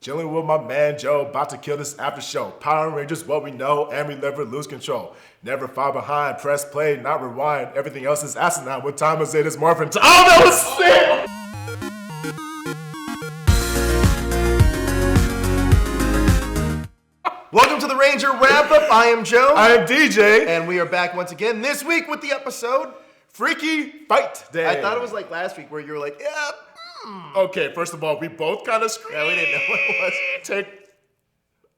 Chilling with my man Joe, about to kill this after show. Power Rangers, what we know, and we never lose control. Never fall behind, press play, not rewind. Everything else is asinine. What time is it? It's Morphin. Oh, that was sick! Welcome to the Ranger Wrap-Up. I am Joe. I am DJ. And we are back once again this week with the episode Freaky Fight Day. I thought it was like last week where you were like, yeah. Okay, first of all, we both kind of screamed. Yeah, we didn't know what it was.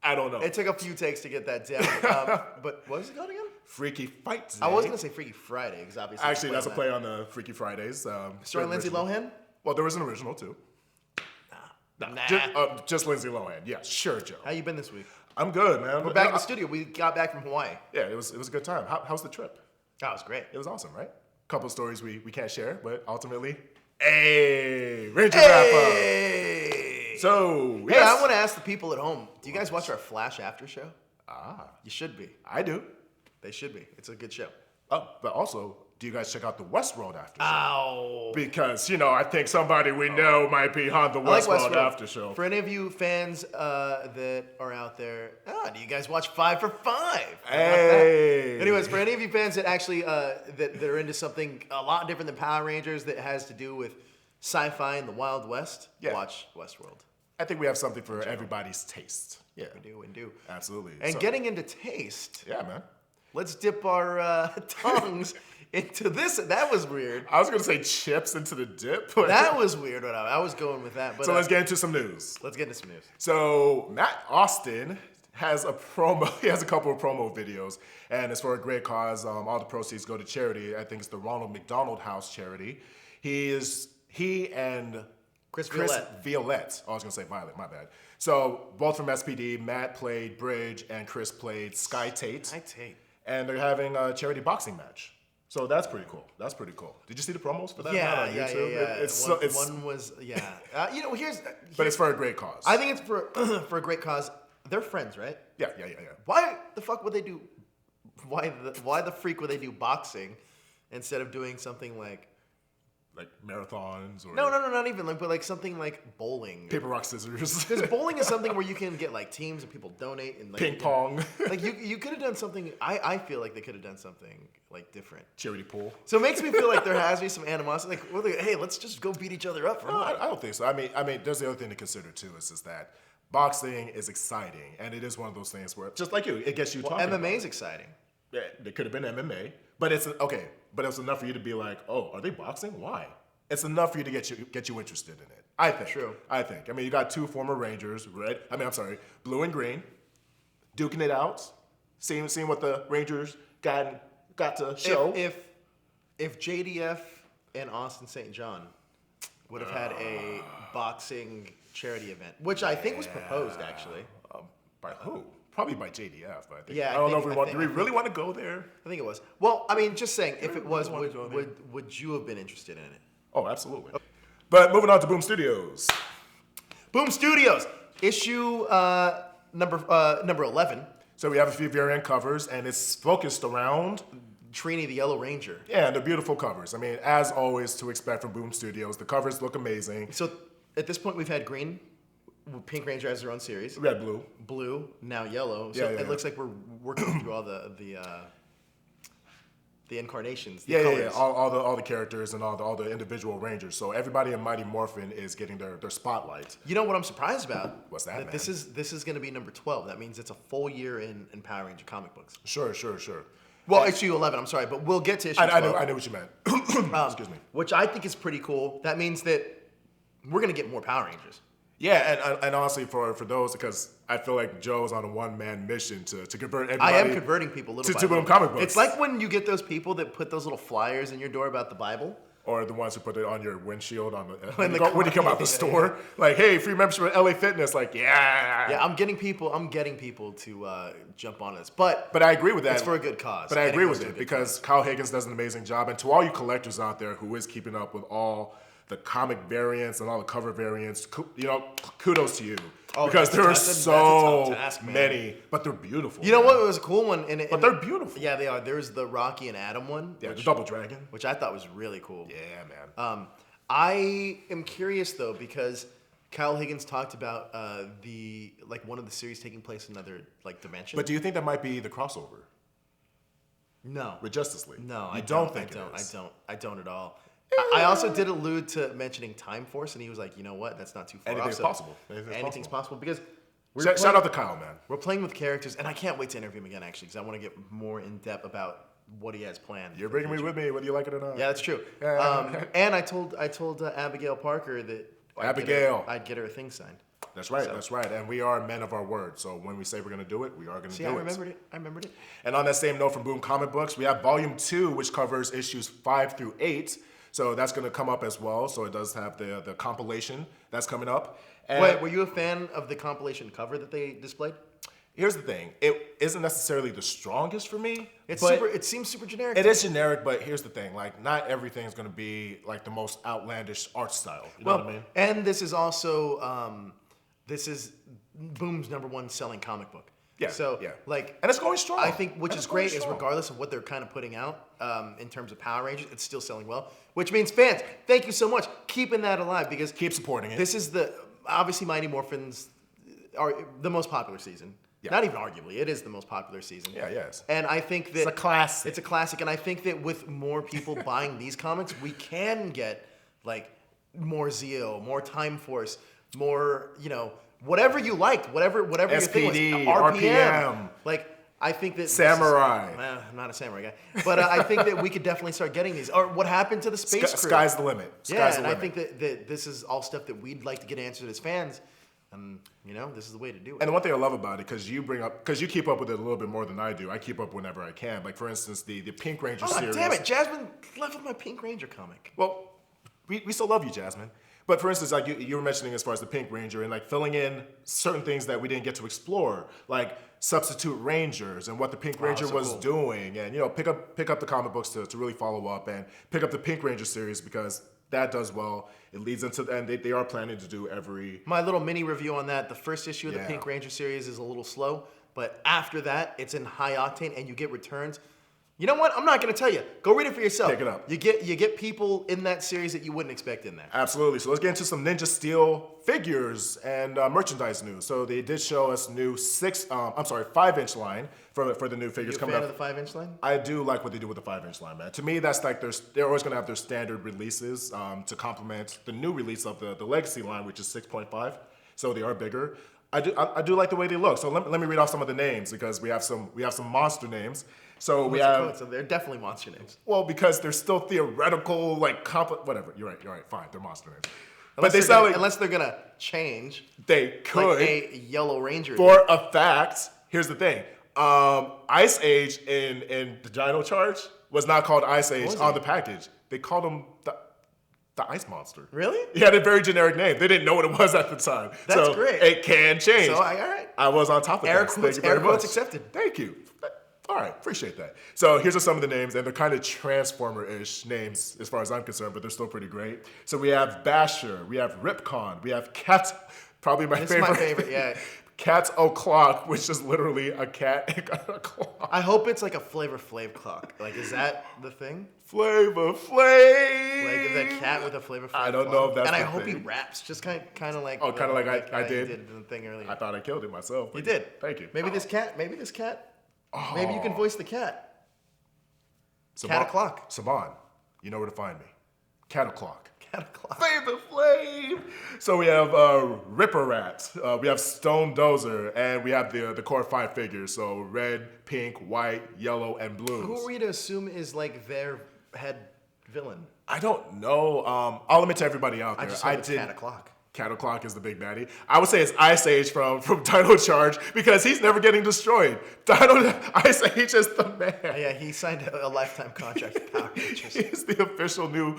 I don't know. It took a few takes to get that down. But what was it called again? Freaky Fight Day. I was going to say Freaky Friday because obviously. Actually, that's a play on the Freaky Fridays. Starring Lindsay Lohan? Well, there was an original too. Nah. Just Lindsay Lohan. Yeah, sure, Joe. How you been this week? I'm good, man. We're back in the studio. We got back from Hawaii. Yeah, it was a good time. How's the trip? That was great. It was awesome, right? Couple of stories we can't share, but ultimately, Ranger Wrap-Up. So, yes. Hey, I want to ask the people at home, do you guys watch our Flash after show? You should be. I do. They should be. It's a good show. Oh, but also, do you guys check out the Westworld after show? Ow. Because, I think somebody we know might be on the Westworld after show. For any of you fans that are out there, do you guys watch 5 for 5? Hey. Anyways, for any of you fans that actually that are into something a lot different than Power Rangers that has to do with sci-fi and the Wild West, watch Westworld. I think we have something for everybody's taste. Yeah. We do. Absolutely. And getting into taste. Yeah, man. Let's dip our tongues into this. That was weird. I was going to say chips into the dip. But that was weird. I was going with that. But, so let's get into some news. Let's get into some news. So Matt Austin has a promo. He has a couple of promo videos, and it's for a great cause. All the proceeds go to charity. I think it's the Ronald McDonald House charity. He and Chris Violette. I was going to say Violet, my bad. So both from SPD. Matt played Bridge, and Chris played Sky Tate. And they're having a charity boxing match. So that's pretty cool. Did you see the promos for that? Yeah. One was. But it's for a great cause. I think it's for a great cause. They're friends, right? Yeah. Why the fuck would they do? Why the freak would they do boxing instead of doing something like marathons or no, not even but something like bowling, paper rock scissors. Because bowling is something where you can get teams and people donate and ping pong. You could have done something. I feel like they could have done something different. Charity pool. So it makes me feel like there has to be some animosity. Hey, let's just go beat each other up. I don't think so. I mean, there's the other thing to consider too is that boxing is exciting, and it is one of those things where just like you, it gets you talking. MMA is exciting. Yeah, it could have been MMA, but it's okay. But it's enough for you to be like, oh, are they boxing? Why? It's enough for you to get you interested in it. I think. True. I think. I mean, you got two former Rangers, blue and green, duking it out, seeing what the Rangers got to show. If JDF and Austin St. John would have had a boxing charity event, which I think was proposed actually. By who? Probably by JDF, but I think. Yeah, I don't know if we want. Do we really want to go there? I think it was. Well, I mean, just saying, if it was, would you have been interested in it? Oh, absolutely. But moving on to Boom Studios. Boom Studios, issue number 11. So we have a few variant covers, and it's focused around Trini the Yellow Ranger. Yeah, they're beautiful covers. I mean, as always, to expect from Boom Studios, the covers look amazing. So at this point, we've had green. Pink Ranger has their own series. We had blue, now yellow. So it looks like we're working through all the incarnations. The colors. Yeah. All the characters and all the individual Rangers. So everybody in Mighty Morphin is getting their spotlight. You know what I'm surprised about? What's that, man? This is going to be number 12. That means it's a full year in Power Ranger comic books. Sure. Well, issue 11. I'm sorry, but we'll get to issue 12. I know what you meant. Excuse me. Which I think is pretty cool. That means that we're going to get more Power Rangers. Yeah, and honestly, for those, because I feel like Joe's on a one-man mission to convert everybody. I am converting people little by little. Boom comic books. It's like when you get those people that put those little flyers in your door about the Bible. Or the ones who put it on your windshield when you come out the store. Like, hey, free membership at LA Fitness. Like, yeah. Yeah, I'm getting people to jump on this. But I agree with that. It's for a good cause. But I agree with it because Kyle Higgins does an amazing job. And to all you collectors out there who is keeping up with all the comic variants and all the cover variants, kudos to you. Because there are so many, but they're beautiful. You know what? It was a cool one. But they're beautiful. Yeah, they are. There's the Rocky and Adam one. Yeah, the Double Dragon. Which I thought was really cool. Yeah, man. I am curious, though, because Kyle Higgins talked about one of the series taking place in another dimension. But do you think that might be the crossover No. with Justice League? No, I I don't don't. think I don't. it is. I don't at all. I also did allude to mentioning Time Force, and he was like, you know what? That's not too far Anything's off. possible. Anything's possible because Shout out to Kyle, man. we're playing with characters, and I can't wait to interview him again, actually, because I want to get more in depth about what he has planned. You're bringing me with me, whether you like it or not. Yeah, that's true. And I told Abigail Parker that I'd get her a thing signed. That's right. That's right. And we are men of our word. So when we say we're going to do it, we are going to do it. I remembered it. And on that same note from Boom Comic Books, we have Volume 2, which covers issues 5 through 8. So that's going to come up as well. So it does have the compilation that's coming up. And Wait, were you a fan of the compilation cover that they displayed? here's the thing. It isn't necessarily the strongest for me. It seems super generic. It is generic, but here's the thing. Like, not everything is going to be like the most outlandish art style. You know what I mean? And this is also this is Boom's #1 selling comic book. Yeah. So yeah. like, and it's going strong. I think, which And is it's going great, is strong. regardless of what they're kind of putting out in terms of Power Rangers, it's still selling well. Which means fans, thank you so much, keeping that alive, because Keep supporting it. this is obviously Mighty Morphins are the most popular season. Yeah. Not even arguably, it is the most popular season. Yeah, yes. And I think that It's a classic. It's a classic, and I think that with more people buying these comics, we can get like more Zeo, more Time Force, more, whatever you liked, whatever your thing was, SPD, RPM. RPM. Like, I think that Samurai. I'm not a samurai guy, but I think that we could definitely start getting these. Or what happened to the space crew? Sky's the limit. Sky's the and limit. I think that this is all stuff that we'd like to get answered as fans. And this is the way to do it. And the one thing I love about it, because you keep up with it a little bit more than I do. I keep up whenever I can. Like, for instance, the Pink Ranger series. Damn it, Jasmine left with my Pink Ranger comic. Well, we still love you, Jasmine. But for instance, like you were mentioning as far as the Pink Ranger and like filling in certain things that we didn't get to explore, like substitute rangers and what the Pink Ranger so was cool. doing, and pick up the comic books to really follow up and pick up the Pink Ranger series because that does well. It leads into, and they are planning to do every. My little mini review on that, the first issue of the Yeah. Pink Ranger series is a little slow, but after that, it's in high octane and you get returns. You know what? I'm not going to tell you. Go read it for yourself. Pick it up. You get people in that series that you wouldn't expect in there. Absolutely. So let's get into some Ninja Steel figures and merchandise news. So they did show us new 5-inch line for the new figures You a coming fan up. of the 5-inch line? I do like what they do with the 5-inch line, man. To me, that's like they're always going to have their standard releases to complement the new release of the Legacy line, which is 6.5. So they are bigger. I do like the way they look. So let me read off some of the names because we have some monster names. So we have So they're definitely monster names. well because they're still theoretical whatever. You're right. Fine, they're monster names. Unless But they they're sound gonna, like unless they're gonna change, they could. like a Yellow Ranger. For a fact, here's the thing. Ice Age in the Dino Charge was not called Ice Age was on it? the package. They called him the Ice Monster. Really? He had a very generic name. They didn't know what it was at the time. That's so great. It can change. So all right. I was on top of Air that. quotes- Thank you very air quotes much. accepted. Thank you. All right, appreciate that. So here's some of the names, and they're kind of Transformer-ish names as far as I'm concerned, but they're still pretty great. So we have Basher, we have Ripcon, we have Cat, probably my This favorite. is my favorite, yeah. Cat's O'Clock, which is literally a cat and got a clock. I hope it's like a Flavor Flav clock. Like, is that the thing? Flavor Flav. Like the cat with a Flavor Flav I don't clock? know if that's And I the hope he thing. raps, just kind of like. Oh, kinda like I he did? did the thing earlier. I thought I killed it myself. You did. Thank you. Maybe this cat. Maybe you can voice the cat. Cat o'clock. Saban, you know where to find me. Cat O'Clock. Cat o'clock. Flavor Flav. So we have Ripper Rat, we have Stone Dozer, and we have the core 5 figures. So red, pink, white, yellow, and blues. Who are we to assume is like their head villain? I don't know. I'll admit to everybody out there. I just hope it's Cat o'clock. Cat O'Clock is the big baddie. I would say it's Ice Age from Dino Charge because he's never getting destroyed. Ice Age is the man. Yeah, he signed a lifetime contract with Power Rangers. He's the official new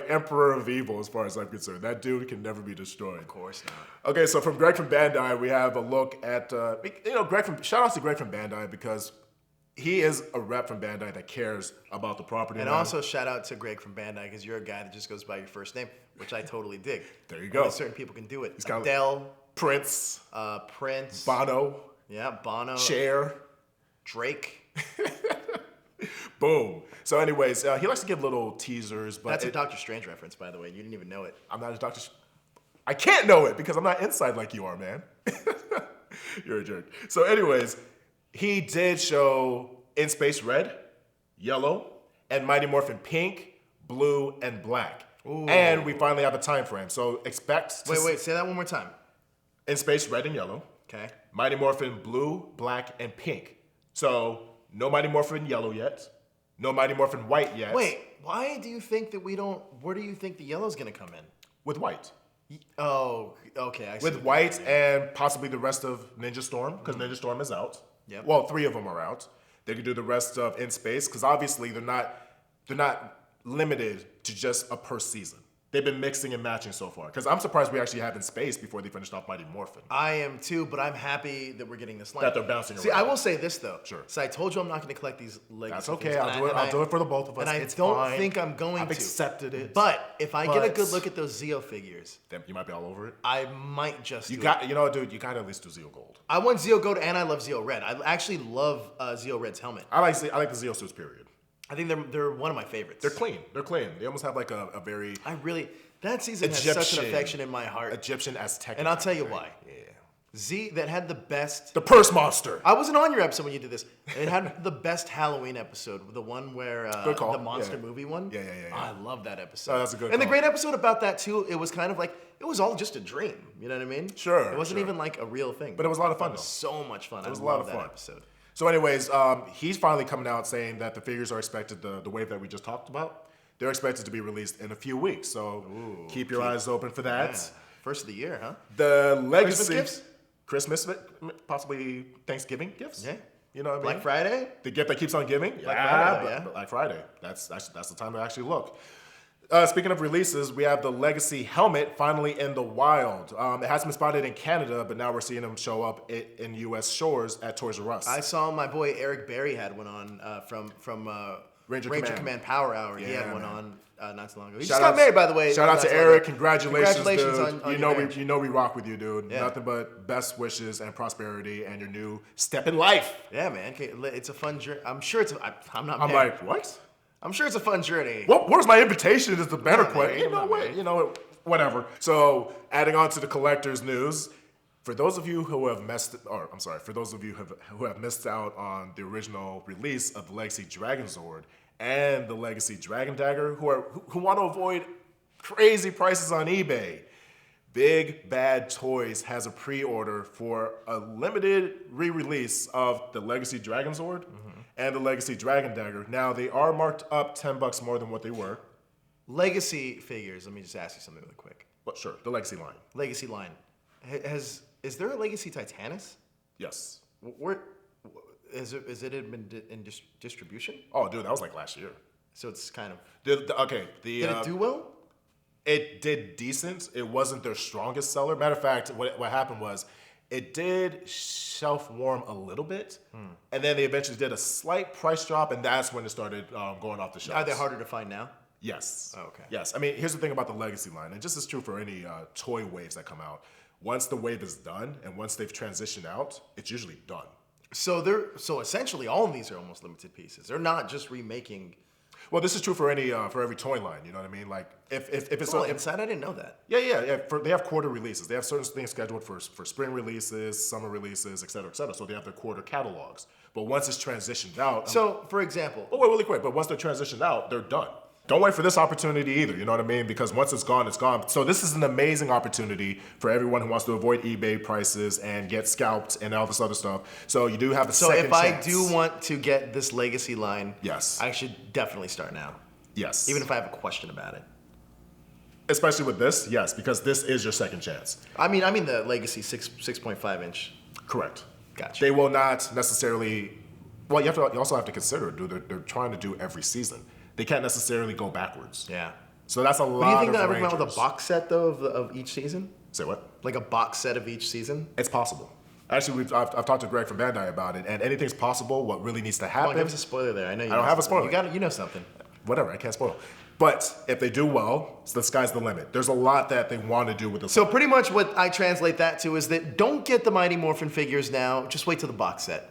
Emperor of Evil as far as I'm concerned. That dude can never be destroyed. Of course not. Okay, so from Greg from Bandai, we have a look at shout out to Greg from Bandai because he is a rep from Bandai that cares about the property. And line. also shout out to Greg from Bandai because you're a guy that just goes by your first name, which I totally dig. There you go. Only certain people can do it. got- Adele, Prince, Prince, Bono, yeah, Bono, Cher. Drake. Boom. So, anyways, he likes to give little teasers, but That's a Doctor Strange reference, by the way. You didn't even know it. I'm not a doctor. I can't know it because I'm not inside like you are, man. You're a jerk. So anyways, he did show In Space Red, Yellow, and Mighty Morphin Pink, Blue, and Black. Ooh. And we finally have a time frame. So expect to Wait, say that one more time. In Space Red and Yellow. Okay. Mighty Morphin Blue, Black, and Pink. So no Mighty Morphin Yellow yet. No Mighty Morphin White yet. Wait, why do you think that we don't... Where do you think the yellow's going to come in? With White. Oh, okay. I see. With White and possibly the rest of Ninja Storm, because Ninja Storm is out. Yep. Well, 3 of them are out. They could do the rest of In Space, because obviously they're not limited to just a per season. They've been mixing and matching so far. Because I'm surprised we actually have In Space before they finished off Mighty Morphin. I am too, but I'm happy that we're getting this line. That they're bouncing around. See, I will say this though. Sure. So I told you I'm not going to collect these legacy. That's okay. things, I'll do it for the both of us. And I It's don't fine. think I'm going I've to. accepted it. But if I get a good look at those Zeo figures, then you might be all over it. I might just. You know what, dude? You gotta at least do Zeo Gold. I want Zeo Gold and I love Zeo Red. I actually love Zeo Red's helmet. I like the Zeo suits. Period. I think they're one of my favorites. They're clean. They're clean. They almost have like a very that season has such an affection in my heart. Egyptian Aztec. And I'll tell you why. Yeah. Z that had the best. The Purse Monster. I wasn't on your episode when you did this. It had the best Halloween episode, the one where Good call. the monster movie one. Yeah. I love that episode. Oh, that's a good And the call. great episode about that too, it was kind of like it was all just a dream. You know what I mean? Sure. It wasn't sure. even like a real thing. But it was a lot of fun It was though. so much fun. It was I a lot love of that fun. episode. So anyways, he's finally coming out saying that the figures are expected, the wave that we just talked about, they're expected to be released in a few weeks. So keep your eyes open for that. Yeah. First of the year, huh? The legacy. Christmas Christmas, possibly Thanksgiving gifts. Yeah. You know what I mean? Black Friday? The gift that keeps on giving. Friday, Black Friday. That's the time to actually look. Speaking of releases, we have the Legacy helmet finally in the wild. It hasn't been spotted in Canada, but now we're seeing them show up in U.S. shores at Toys R Us. I saw my boy Eric Berry had one on from Ranger Command Power Hour. He Yeah, had one man. on not too long ago. He Shout just got out- married, by the way. Shout out not to too long Eric. ago. Congratulations, Congratulations dude. on you your know marriage. we rock with you, dude. Yeah. Nothing but best wishes and prosperity and your new step in life. Yeah, man. Okay, it's a fun journey. I'm sure it's. I'm not. I'm married. like, what? I'm sure it's a fun journey. Where's my invitation? Is the better Come on, question. man. You Come know on, what? man. You know, whatever. So, adding on to the collector's news, for those of you who have for those of you who have missed out on the original release of the Legacy Dragon Zord and the Legacy Dragon Dagger, who want to avoid crazy prices on eBay, Big Bad Toys has a pre-order for a limited re-release of the Legacy Dragon Zord and the Legacy Dragon Dagger. Now, they are marked up $10 more than what they were. Legacy figures. Let me just ask you something really quick. But sure, the Legacy line. Legacy line. Is there a Legacy Titanus? Yes. Where is it been in distribution? Oh, dude, that was like last year. So it's kind of. Did Did it do well? It did decent. It wasn't their strongest seller. Matter of fact, what happened was it did shelf warm a little bit, and then they eventually did a slight price drop, and that's when it started going off the shelves. Are they harder to find now? Yes. Oh, okay. Yes. I mean, here's the thing about the Legacy line, and just as true for any toy waves that come out. Once the wave is done, and once they've transitioned out, it's usually done. So essentially all of these are almost limited pieces. They're not just remaking. Well, this is true for every toy line. You know what I mean? Like if it's Inside, I didn't know that. Yeah. They have quarter releases. They have certain things scheduled for spring releases, summer releases, et cetera, et cetera. So they have their quarter catalogs. But once it's transitioned out, So, for example, wait, really quick. But once they're transitioned out, they're done. Don't wait for this opportunity either. You know what I mean? Because once it's gone, it's gone. So this is an amazing opportunity for everyone who wants to avoid eBay prices and get scalped and all this other stuff. So you do have a second if I chance. do want to get this Legacy line, Yes. I should definitely start now. Yes. Even if I have a question about it. Especially with this, yes, because this is your second chance. I mean the Legacy 6.5 inch. Correct. Gotcha. They will not necessarily. Well, you also have to consider, dude. They're trying to do every season. They can't necessarily go backwards. Yeah. So that's a lot. Do you think of they'll ever come out with a Rangers. box set though of each season? Say what? Like a box set of each season? It's possible. Actually, I've talked to Greg from Bandai about it, and anything's possible. What really needs to Come on, happen? give us a spoiler there. I know you. I don't have a spoiler. You know something. Whatever, I can't spoil. But if they do well, the sky's the limit. There's a lot that they want to do with the. So pretty much what I translate that to is that don't get the Mighty Morphin figures now. Just wait till the box set.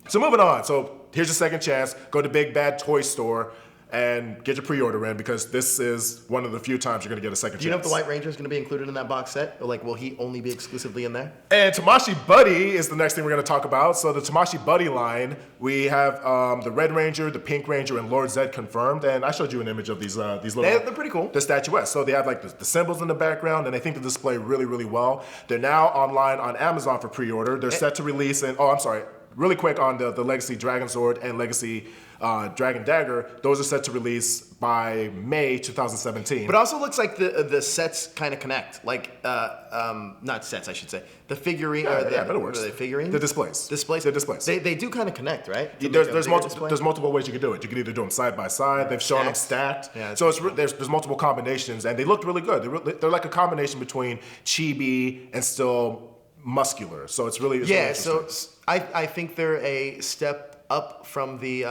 So moving on. So here's your second chance. Go to Big Bad Toy Store and get your pre-order in because this is one of the few times you're going to get a second chance. Do you know if the White Ranger is going to be included in that box set? Or like, will he only be exclusively in there? And Tamashi Buddy is the next thing we're going to talk about. So the Tamashi Buddy line, we have the Red Ranger, the Pink Ranger, and Lord Zed confirmed. And I showed you an image of these little... They're pretty cool. The statuettes. So they have like the symbols in the background, and I think they display really, really well. They're now online on Amazon for pre-order. They're set to release in... Oh, I'm sorry. Really quick on the Legacy Dragon Sword and Legacy Dragon Dagger. Those are set to release by May 2017. But it also looks like the sets kind of connect. Like, not sets, I should say. The figurine. Yeah, but it works. The figurines? The displays. Displays? The displays. They do kind of connect, right? There's multiple ways you can do it. You can either do them side by side. They've shown them stacked. Yeah, so there's multiple combinations, and they look really good. They're like a combination between chibi and still muscular. So it's really so I think they're a step up from the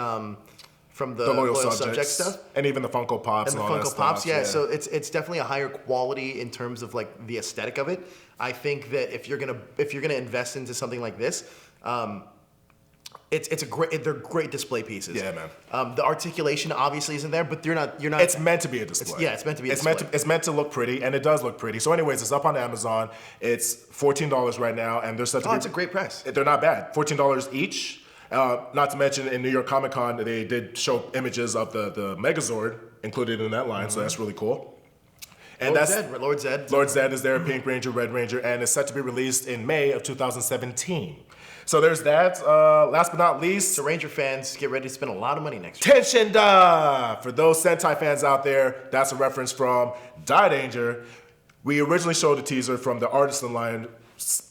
Loyal Subject stuff, and even the Funko Pops and the all Funko that Pops. stuff. Yeah, so it's definitely a higher quality in terms of like the aesthetic of it. I think that if you're gonna invest into something like this, they're great display pieces. Yeah, man. The articulation obviously isn't there, but you're not. It's meant to be a display. It's meant to be a display. It's meant to look pretty, and it does look pretty. So anyways, it's up on Amazon. It's $14 right now, and they're set to be... it's a great price. They're not bad. $14 each. Not to mention, in New York Comic Con, they did show images of the Megazord included in that line, so that's really cool. And Lord Zed. Lord Zed is there, Pink Ranger, Red Ranger, and it's set to be released in May of 2017. So there's that. Last but not least... So Ranger fans, get ready to spend a lot of money next year. Tenshin Da! For those Sentai fans out there, that's a reference from Die Danger. We originally showed a teaser from the Artisan line,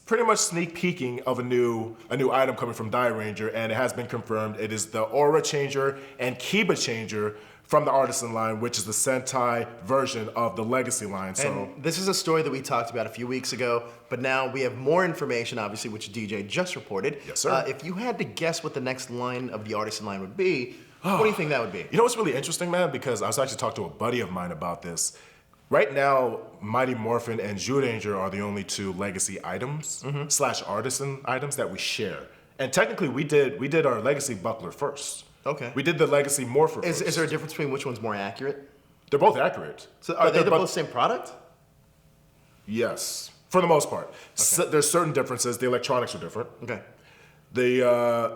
pretty much sneak peeking of a new item coming from Die Ranger, and it has been confirmed. It is the Aura Changer and Kiba Changer from the Artisan line, which is the Sentai version of the Legacy line. So and this is a story that we talked about a few weeks ago, but now we have more information, obviously, which DJ just reported. Yes, sir. If you had to guess what the next line of the Artisan line would be, what do you think that would be? You know what's really interesting, man? Because I was actually talking to a buddy of mine about this. Right now, Mighty Morphin and Zyuranger are the only two Legacy items / Artisan items that we share. And technically, we did our Legacy Buckler first. Okay. We did the Legacy Morpher first. Is there a difference between which one's more accurate? They're both accurate. So are they both the same product? Yes, for the most part. Okay. So there's certain differences. The electronics are different. Okay.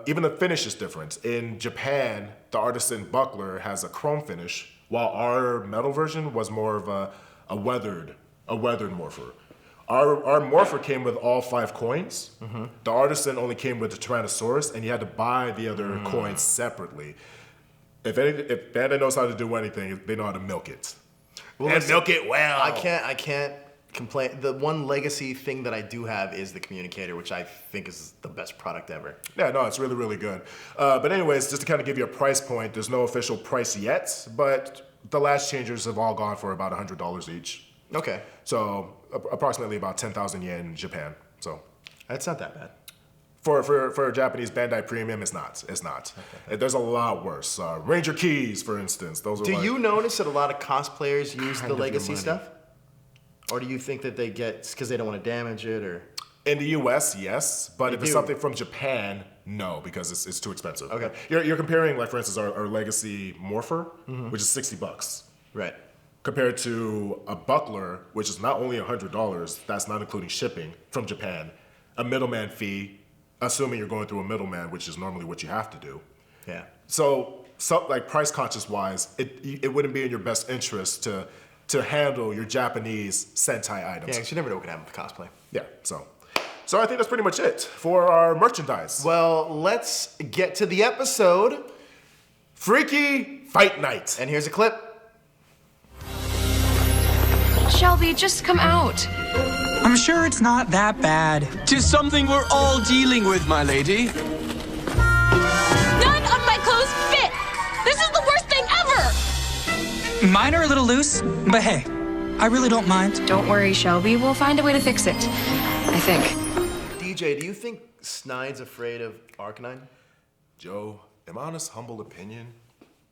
Even the finish is different. In Japan, the Artisan Buckler has a chrome finish, while our metal version was more of a weathered Morpher. Our Morpher came with all 5 coins. The Artisan only came with the Tyrannosaurus, and you had to buy the other coins separately. If Bandai knows how to do anything, they know how to milk it. Milk it well. I can't complain. The one Legacy thing that I do have is the communicator, which I think is the best product ever. Yeah, no, it's really, really good. But anyways, just to kind of give you a price point, there's no official price yet, but the last changers have all gone for about $100 each. Okay. So approximately about 10,000 yen in Japan. So that's not that bad. For a Japanese Bandai Premium, it's not. Okay. There's a lot worse. Ranger Keys, for instance. Those are. Do you notice that a lot of cosplayers use the Legacy stuff? Or do you think that they get because they don't want to damage it, or? In the U.S., yes, but if it's something from Japan, no, because it's too expensive. Okay. You're comparing, like for instance, our Legacy Morpher, which is $60. Right. Compared to a Buckler, which is not only $100, that's not including shipping from Japan, a middleman fee, assuming you're going through a middleman, which is normally what you have to do. Yeah. So like price conscious wise, it wouldn't be in your best interest to handle your Japanese Sentai items. Yeah, because you never know what can happen with cosplay. Yeah, so I think that's pretty much it for our merchandise. Well, let's get to the episode. Freaky Fight Night. And here's a clip. Shelby, just come out. I'm sure it's not that bad. 'Tis something we're all dealing with, my lady. None of my clothes fit! This is the worst thing ever! Mine are a little loose, but hey, I really don't mind. Don't worry, Shelby. We'll find a way to fix it. I think. DJ, do you think Snide's afraid of Arcanine? Joe, in my honest, humble opinion,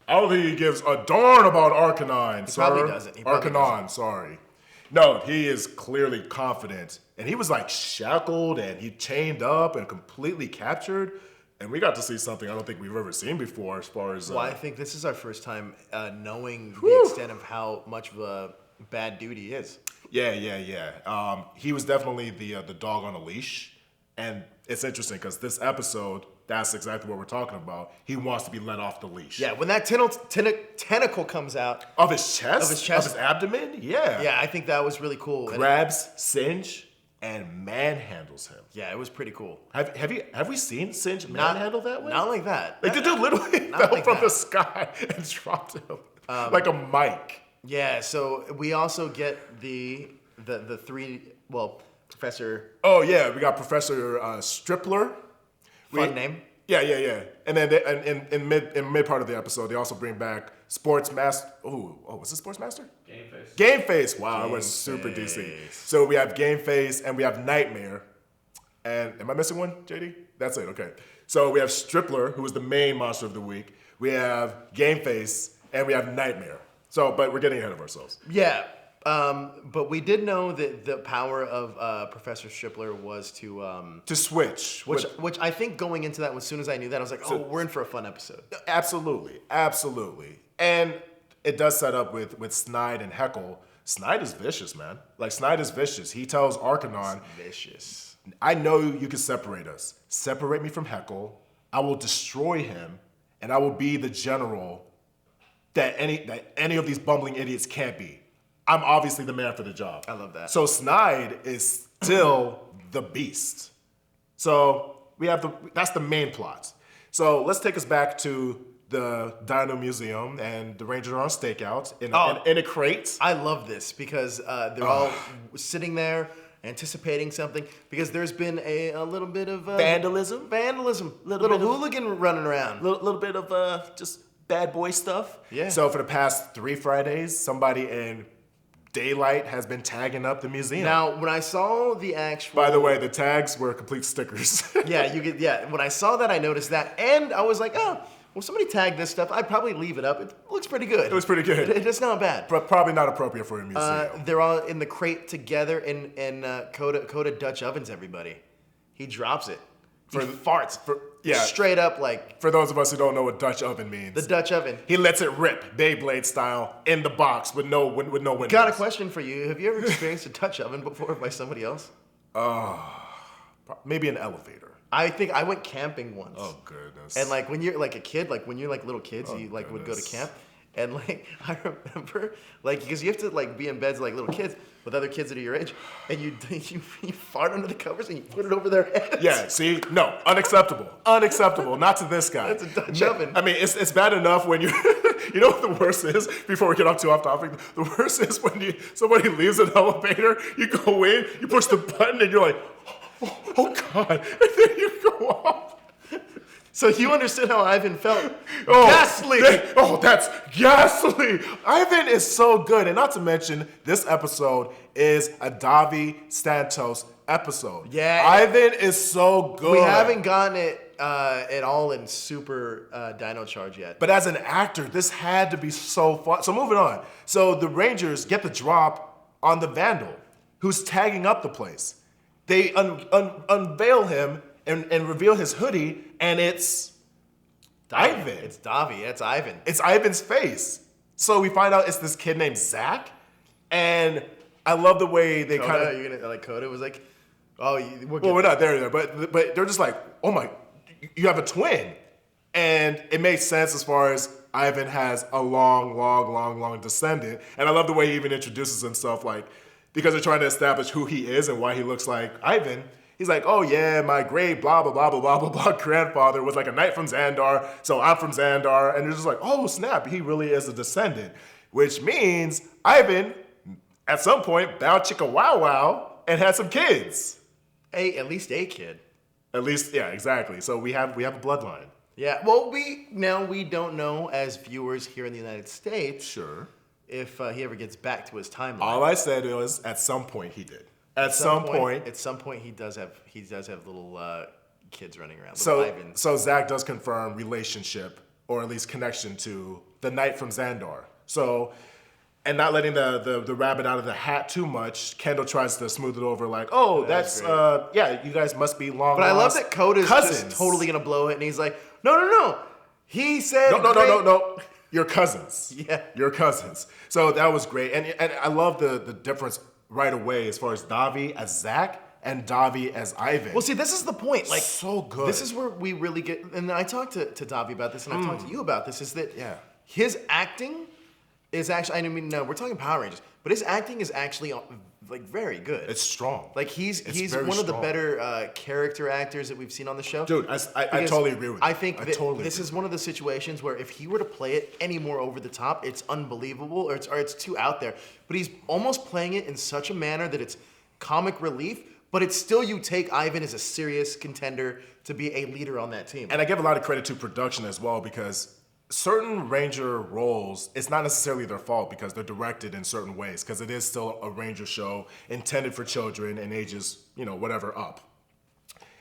I don't think he gives a darn about Arcanine, sir. Probably doesn't. Arcanine, sorry. No, he is clearly confident. And he was like shackled and he chained up and completely captured. And we got to see something I don't think we've ever seen before as far as... Well, I think this is our first time knowing the extent of how much of a bad dude he is. Yeah. He was definitely the dog on a leash. And it's interesting because this episode, that's exactly what we're talking about. He wants to be let off the leash. Yeah, when that tentacle comes out... Of his chest? Of his chest. Of his abdomen? Yeah. Yeah, I think that was really cool. Grabs Singe and manhandles him. Yeah, it was pretty cool. Have we seen Singe manhandle that way? Not like that. Like the dude literally fell like from that. the sky and dropped him like a mic. Yeah, so we also get the three, well, Professor... Oh yeah, we got Professor Stripler. Fun name. Yeah. And then in mid part of the episode, they also bring back Sports Master. Oh, was it Sports Master? Gameface. Wow, I went super DC. So we have Gameface and we have Nightmare. And am I missing one, JD? That's it. Okay. So we have Stripler, who is the main monster of the week. We have Gameface and we have Nightmare. So, but we're getting ahead of ourselves. Yeah. But we did know that the power of Professor Stripler was to switch. Which I think going into that, as soon as I knew that, I was like, we're in for a fun episode. Absolutely. And it does set up with Snide and Heckle. Snide is vicious, man. Like, Snide is vicious. He tells Arcanon, vicious. I know you can separate us. Separate me from Heckle. I will destroy him, and I will be the general that any of these bumbling idiots can't be. I'm obviously the man for the job. I love that. So Snide is still the beast. So that's the main plot. So let's take us back to the Dino Museum, and the Rangers are on stakeout in a crate. I love this because they're all sitting there anticipating something because there's been a little bit of vandalism, little hooligan running around, little bit of just bad boy stuff. Yeah. So for the past 3 Fridays, somebody in daylight has been tagging up the museum. Now, when I saw the actual... By the way, the tags were complete stickers. When I saw that, I noticed that, and I was like, well, somebody tagged this stuff. I'd probably leave it up. It looks pretty good. It was pretty good. It's not bad. Probably not appropriate for a museum. They're all in the crate together, and Koda Dutch ovens everybody. He drops it. He farts. Straight up like... For those of us who don't know what Dutch oven means. The Dutch oven. He lets it rip, Beyblade style, in the box with no windows. Got a question for you. Have you ever experienced a Dutch oven before by somebody else? Maybe an elevator. I think I went camping once. Oh, goodness. And like when you're like a kid, like when you're like little kids, you like would go to camp. And like I remember, like because you have to like be in beds like little kids with other kids that are your age, and you fart under the covers and you put it over their heads. Yeah, see, no, unacceptable. Not to this guy. That's a Dutch oven. I mean, it's bad enough when you, you know what the worst is. Before we get off topic, the worst is when somebody leaves an elevator, you go in, you push the button, and you're like, oh God, and then you go off. So you understood how Ivan felt. Ghastly. That's ghastly. Ivan is so good. And not to mention, this episode is a Davi Santos episode. Yeah. Ivan is so good. We haven't gotten it at all in Super Dino Charge yet. But as an actor, this had to be so fun. So moving on. So the Rangers get the drop on the Vandal, who's tagging up the place. They unveil him and reveal his hoodie, and it's Ivan. It's Davi. It's Ivan. It's Ivan's face. So we find out it's this kid named Zach, and I love the way they kind of... You're gonna like Koda was like, oh, we're not there, but they're just like, oh my, you have a twin, and it makes sense as far as Ivan has a long descendant, and I love the way he even introduces himself, like because they're trying to establish who he is and why he looks like Ivan. He's like, oh yeah, my great blah, blah, blah, blah, blah, blah, blah grandfather was like a knight from Xandar, so I'm from Xandar. And they're just like, oh snap, he really is a descendant. Which means Ivan, at some point, bowed chicka wow wow and had some kids. At least a kid. At least, yeah, exactly. So we have a bloodline. Yeah, well, we don't know as viewers here in the United States. Sure. If he ever gets back to his timeline. All I said was, at some point he did. At some point, he does have little kids running around. So Zach does confirm relationship, or at least connection to the knight from Xandar. So and not letting the rabbit out of the hat too much, Kendall tries to smooth it over like, oh, that's you guys must be long But I love lost that Koda's cousins. just totally gonna blow it, and he's like, no. He said No. You're cousins. Yeah. You're cousins. So that was great. And I love the difference right away as far as Davi as Zach and Davi as Ivan. Well, see, this is the point. Like, so good. This is where we really get. And I talked to Davi about this, and I've talked to you about this. Is that his acting is actually? I mean, no, we're talking Power Rangers, but his acting is actually like very good. It's strong. Like he's very one of the strong. better character actors that we've seen on the show. Dude, I totally agree with you. I think that totally this agree. is one of the situations where if he were to play it any more over the top, it's unbelievable or it's too out there. But he's almost playing it in such a manner that it's comic relief, but it's still you take Ivan as a serious contender to be a leader on that team. And I give a lot of credit to production as well because certain Ranger roles, it's not necessarily their fault because they're directed in certain ways because it is still a Ranger show intended for children and ages, whatever up.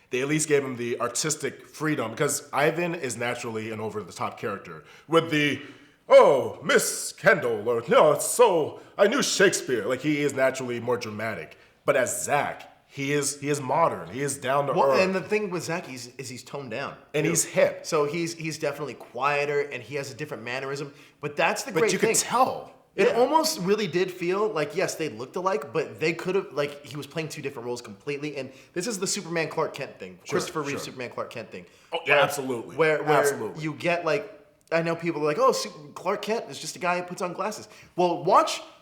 They at least gave him the artistic freedom because Ivan is naturally an over-the-top character with the, oh, Miss Kendall, or no, it's so, I knew Shakespeare. Like he is naturally more dramatic. But as Zach, he is modern. He is down to earth. And the thing with Zach is he's toned down. And he's hip. So he's definitely quieter and he has a different mannerism. But that's the great thing. But you could tell. It almost really did feel like, yes, they looked alike, but they could have, like, he was playing two different roles completely. And this is the Superman Clark Kent thing. Christopher Reeve Superman Clark Kent thing. Oh, yeah, absolutely. Where Absolutely. you get, like, I know people are like, oh, Clark Kent is just a guy who puts on glasses. Well,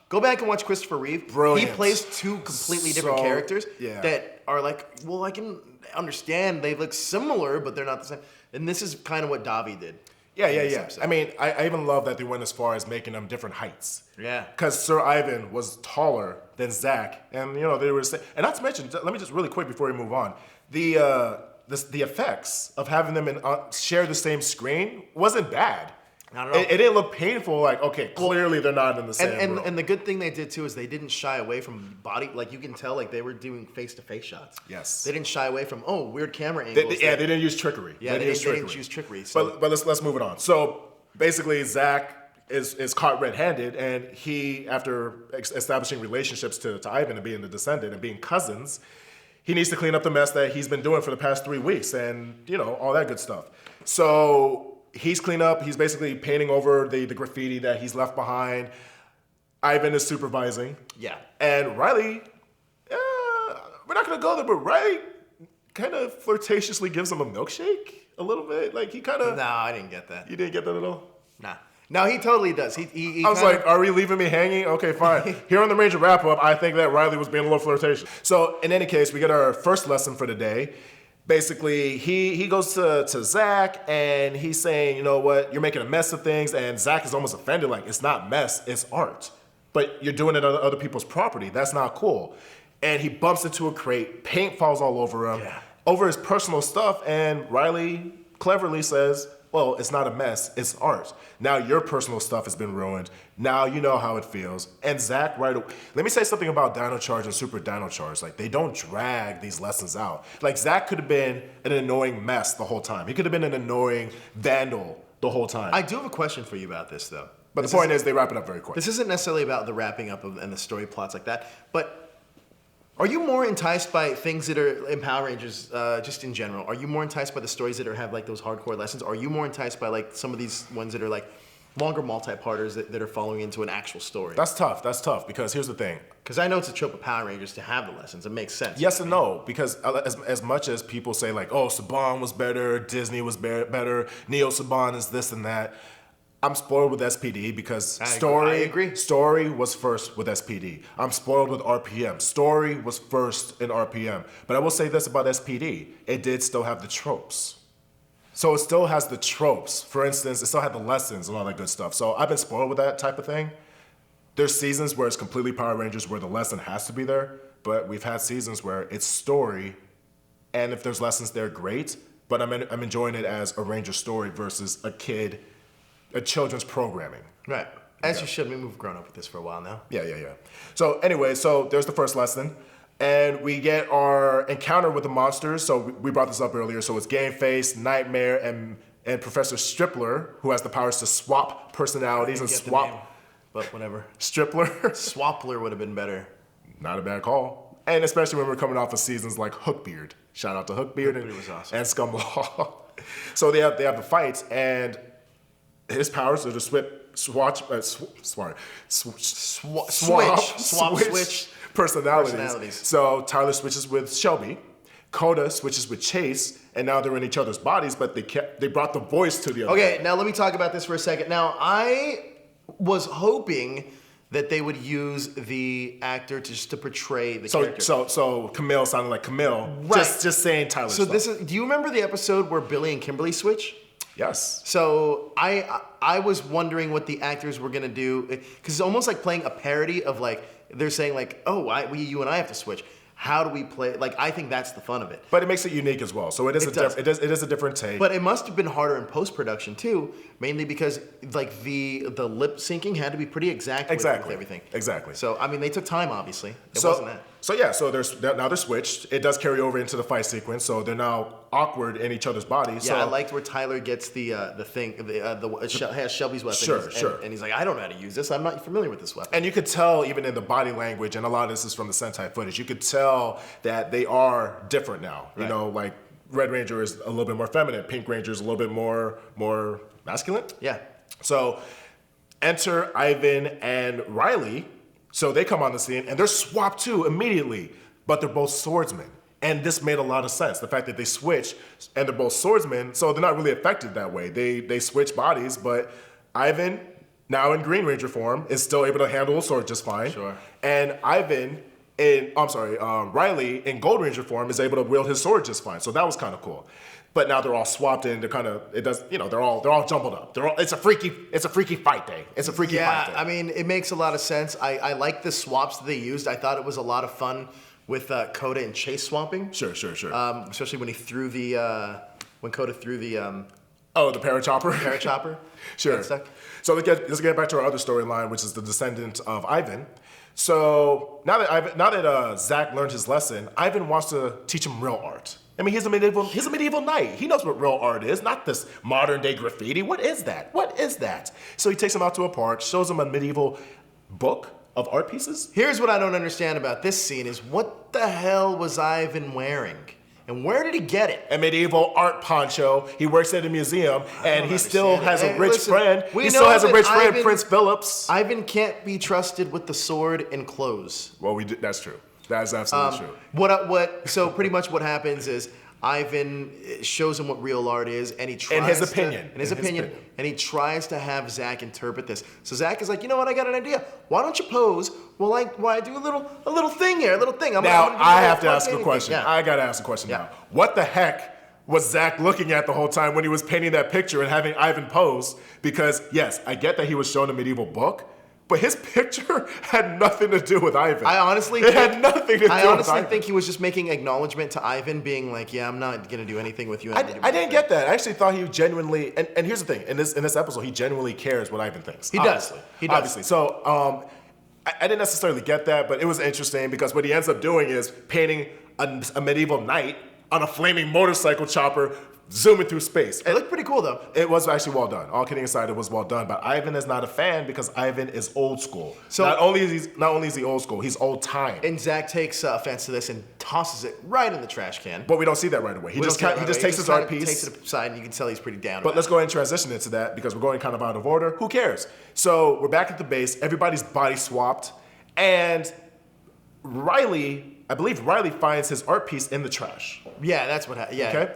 go back and watch Christopher Reeve. Brilliant. He plays two completely different characters that are like, well, I can understand they look similar, but they're not the same. And this is kind of what Davi did. Yeah. I mean, I even love that they went as far as making them different heights. Yeah. Because Sir Ivan was taller than Zach. And, they were saying, and not to mention, let me just really quick before we move on, the effects of having them share the same screen wasn't bad. Not at all. It didn't look painful, like, okay, clearly they're not in the same room. And the good thing they did too is they didn't shy away from body. Like you can tell, like they were doing face-to-face shots. Yes. They didn't shy away from weird camera angles. They didn't use trickery. Yeah, they didn't use trickery. So. But let's move it on. So basically, Zach is caught red-handed, and he, after establishing relationships to Ivan and being the descendant and being cousins, he needs to clean up the mess that he's been doing for the past 3 weeks, and all that good stuff. So. He's cleaned up. He's basically painting over the graffiti that he's left behind. Ivan is supervising. Yeah. And Riley, we're not going to go there, but Riley kind of flirtatiously gives him a milkshake a little bit. Like he kind of... No, I didn't get that. You didn't get that at all? Nah. No, he totally does. He I was like, are we leaving me hanging? Okay, fine. Here on the Ranger wrap-up, I think that Riley was being a little flirtatious. So in any case, we get our first lesson for the day. Basically, he goes to Zach and he's saying, you know what, you're making a mess of things, and Zach is almost offended, like, it's not mess, it's art. But you're doing it on other people's property. That's not cool. And he bumps into a crate, paint falls all over him, over his personal stuff, and Riley cleverly says, well, it's not a mess, it's art. Now your personal stuff has been ruined. Now you know how it feels. And Zach, right away, let me say something about Dino Charge and Super Dino Charge. Like, they don't drag these lessons out. Like, Zach could have been an annoying mess the whole time. He could have been an annoying vandal the whole time. I do have a question for you about this, though. But the point is, they wrap it up very quick. This isn't necessarily about the wrapping up and the story plots like that, but are you more enticed by things that are in Power Rangers, just in general? Are you more enticed by the stories that have like those hardcore lessons? Or are you more enticed by like some of these ones that are like longer multi-parters that are following into an actual story? That's tough, because here's the thing. Because I know it's a trope of Power Rangers to have the lessons. It makes sense. Yes and no, because as much as people say like, oh, Saban was better, Disney was better, Neo Saban is this and that, I'm spoiled with SPD because I agree. Story was first with SPD. I'm spoiled with RPM. Story was first in RPM. But I will say this about SPD. It did still have the tropes. So it still has the tropes. For instance, it still had the lessons and all that good stuff. So I've been spoiled with that type of thing. There's seasons where it's completely Power Rangers where the lesson has to be there. But we've had seasons where it's story. And if there's lessons there, great. But I'm enjoying it as a Ranger story versus a children's programming. Right. As you should. I mean, we've grown up with this for a while now. Yeah. So anyway, there's the first lesson. And we get our encounter with the monsters. So we brought this up earlier. So it's Gameface, Nightmare, and Professor Stripler, who has the powers to swap personalities and swap but whatever. Stripler. Swappler would have been better. Not a bad call. And especially when we're coming off of seasons like Hookbeard. Shout out to Hookbeard was awesome. and Scumlaw. So they have the fights, and his powers are to switch personalities. So Tyler switches with Shelby. Koda switches with Chase, and now they're in each other's bodies, but they brought the voice to the other. Okay, now let me talk about this for a second. Now, I was hoping that they would use the actor to portray the character. So Camille sounded like Camille, right. just saying Tyler. So do you remember the episode where Billy and Kimberly switch? Yes. So I was wondering what the actors were gonna do, because it's almost like playing a parody of like, they're saying like, oh, you and I have to switch. How do we play? Like, I think that's the fun of it. But it makes it unique as well. So it is a different take. But it must have been harder in post-production too, mainly because like the lip syncing had to be pretty exact with everything. Exactly. So I mean, they took time, obviously. It wasn't that. So yeah, so now they're switched. It does carry over into the fight sequence, so they're now awkward in each other's bodies. Yeah, so, I liked where Tyler gets has Shelby's weapon. Sure. And he's like, I don't know how to use this. I'm not familiar with this weapon. And you could tell even in the body language, and a lot of this is from the Sentai footage, you could tell that they are different now. Right. You know, like Red Ranger is a little bit more feminine, Pink Ranger is a little bit more masculine. Yeah. So enter Ivan and Riley. So they come on the scene and they're swapped too immediately, but they're both swordsmen. And this made a lot of sense. The fact that they switch and they're both swordsmen, so they're not really affected that way. They switch bodies, but Ivan, now in Green Ranger form, is still able to handle a sword just fine. Sure. And Riley in Gold Ranger form is able to wield his sword just fine. So that was kind of cool. But now they're all swapped in. They're all jumbled up. It's a freaky fight day. It's a freaky fight day. I mean, it makes a lot of sense. I like the swaps that they used. I thought it was a lot of fun with Koda and Chase swapping. Sure. Especially when when Koda threw the the parachopper. Parachopper. Sure. So let's get back to our other storyline, which is the descendant of Ivan. So now that Zach learned his lesson, Ivan wants to teach him real art. I mean, he's a medieval knight. He knows what real art is, not this modern day graffiti. What is that? So he takes him out to a park, shows him a medieval book of art pieces. Here's what I don't understand about this scene is what the hell was Ivan wearing? And where did he get it? A medieval art poncho. He works at a museum, and he still has a rich friend. Prince Phillips. Ivan can't be trusted with the sword and clothes. Well, that's true. That's absolutely true. So pretty much what happens is Ivan shows him what real art is, and he tries in his opinion, and he tries to have Zach interpret this. So Zach is like, you know what? I got an idea. Why don't you pose? Well, I do a little thing here, a little thing. I have to ask a question. Yeah. I gotta ask a question now. What the heck was Zach looking at the whole time when he was painting that picture and having Ivan pose? Because yes, I get that he was shown a medieval book. But his picture had nothing to do with Ivan. I honestly think he was just making acknowledgement to Ivan, being like, "Yeah, I'm not gonna do anything with you." I didn't get that. I actually thought he genuinely. And here's the thing: in this episode, he genuinely cares what Ivan thinks. He does. Obviously. So I didn't necessarily get that, but it was interesting because what he ends up doing is painting a medieval knight on a flaming motorcycle chopper, zooming through space. It looked pretty cool, though. It was actually well done. All kidding aside, it was well done. But Ivan is not a fan because Ivan is old school. So not only is he old school, he's old time. And Zach takes offense to this and tosses it right in the trash can. But we don't see that right away. He just takes his art piece, takes it aside, and you can tell he's pretty down. But let's go ahead and transition into that because we're going kind of out of order. Who cares? So we're back at the base. Everybody's body swapped, and I believe Riley finds his art piece in the trash. Yeah, that's what happened. Yeah. Okay.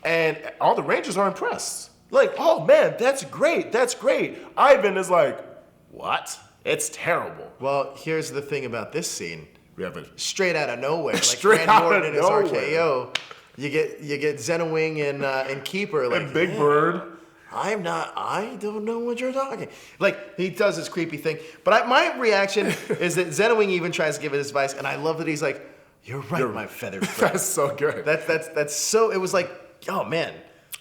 And all the Rangers are impressed. Like, oh man, that's great. Ivan is like, what? It's terrible. Well, here's the thing about this scene. We have straight out of nowhere. Like straight Randy out Orton of in his nowhere. RKO. You get Zenowing and Keeper. Like, and Big Bird. I don't know what you're talking. Like, he does this creepy thing. But my reaction is that Zenowing even tries to give it his advice, and I love that he's like, you're right, my feathered friend. That's so good. That's so, it was like, oh man.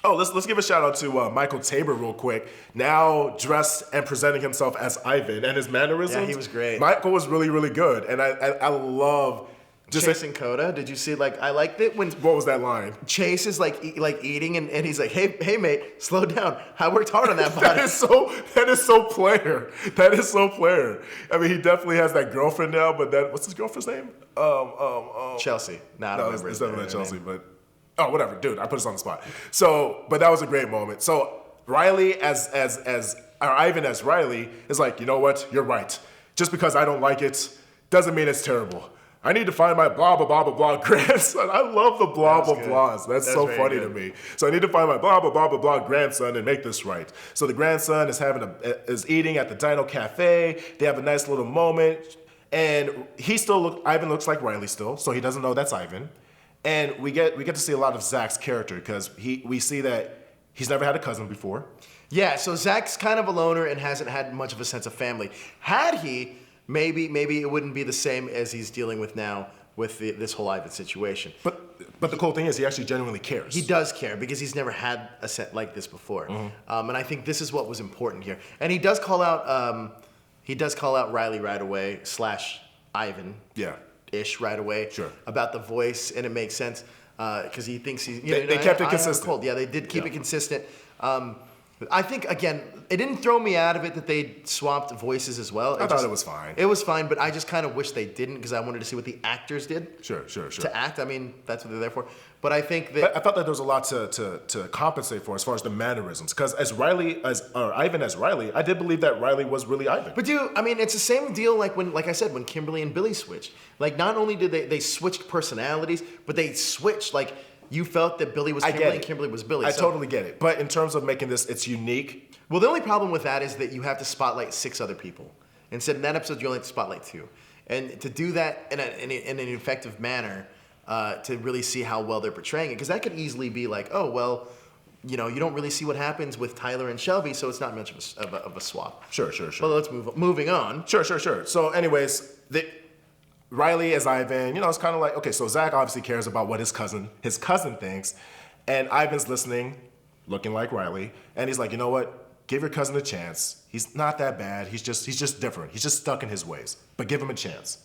Oh, let's give a shout out to Michael Tabor real quick. Now dressed and presenting himself as Ivan and his mannerisms. Yeah, he was great. Michael was really, really good. And I love Chasing Koda. Did you see? Like, I liked it when. What was that line? Chase is like eating, and he's like, hey, mate, slow down. I worked hard on that body. That is so player. That is so player. I mean, he definitely has that girlfriend now, but what's his girlfriend's name? Chelsea. I don't remember. It's definitely Chelsea, but whatever, dude. I put us on the spot. So, but that was a great moment. So Riley or Ivan as Riley is like, you know what? You're right. Just because I don't like it doesn't mean it's terrible. I need to find my blah, blah, blah, blah, blah grandson. I love the blah, blah, blahs. That's so funny to me. So I need to find my blah, blah, blah, blah, blah grandson and make this right. So the grandson is eating at the Dino Cafe. They have a nice little moment. And Ivan looks like Riley still, so he doesn't know that's Ivan. And we get to see a lot of Zach's character because we see that he's never had a cousin before. Yeah, so Zach's kind of a loner and hasn't had much of a sense of family. Had he... Maybe it wouldn't be the same as he's dealing with now with this whole Ivan situation. But the cool thing is he actually genuinely cares. He does care because he's never had a set like this before. Mm-hmm. And I think this is what was important here. And he does call out Riley right away / Ivan. Yeah. Ish right away. Sure. About the voice, and it makes sense because he thinks he's. They kept it consistent. Yeah, they did keep it consistent. I think, again, it didn't throw me out of it that they swapped voices as well. I thought it was fine. It was fine, but I just kind of wish they didn't because I wanted to see what the actors did. Sure. To act. I mean, that's what they're there for. But I think that... I felt that there was a lot to compensate for as far as the mannerisms. Because Ivan as Riley, I did believe that Riley was really Ivan. But dude, I mean, it's the same deal like I said, when Kimberly and Billy switched. Like, not only did they switched personalities, but they switched, like... You felt that Billy was Kimberly and Kimberly was Billy. I totally get it. But in terms of making this, it's unique. Well, the only problem with that is that you have to spotlight 6 other people. Instead, in that episode, you only have to spotlight 2. And to do that in an effective manner, to really see how well they're portraying it, because that could easily be like, oh, well, you don't really see what happens with Tyler and Shelby, so it's not much of a swap. Sure. Well, let's moving on. Sure. So anyways, Riley as Ivan, it's kind of like, okay, so Zach obviously cares about what his cousin thinks, and Ivan's listening, looking like Riley, and he's like, you know what? Give your cousin a chance. He's not that bad. He's just different. He's just stuck in his ways. But give him a chance.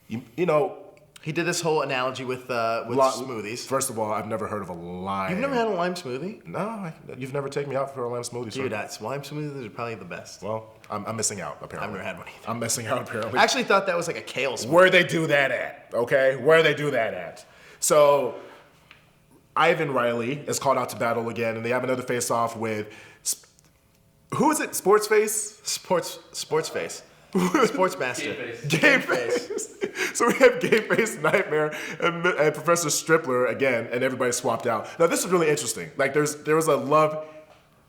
He did this whole analogy with smoothies. First of all, I've never heard of a lime. You've never had a lime smoothie? No, you've never taken me out for a lime smoothie. Dude, lime smoothies are probably the best. Well, I'm missing out, apparently. I've never had one either. I'm missing out, apparently. I actually thought that was like a kale smoothie. Where they do that at, okay? Where they do that at. So, Ivan Riley is called out to battle again, and they have another face-off with... Who is it? Sports Face? Sports Face. Sports Master. Gameface. So we have Gameface, Nightmare, and Professor Stripler again, and everybody swapped out. Now this is really interesting. Like there was a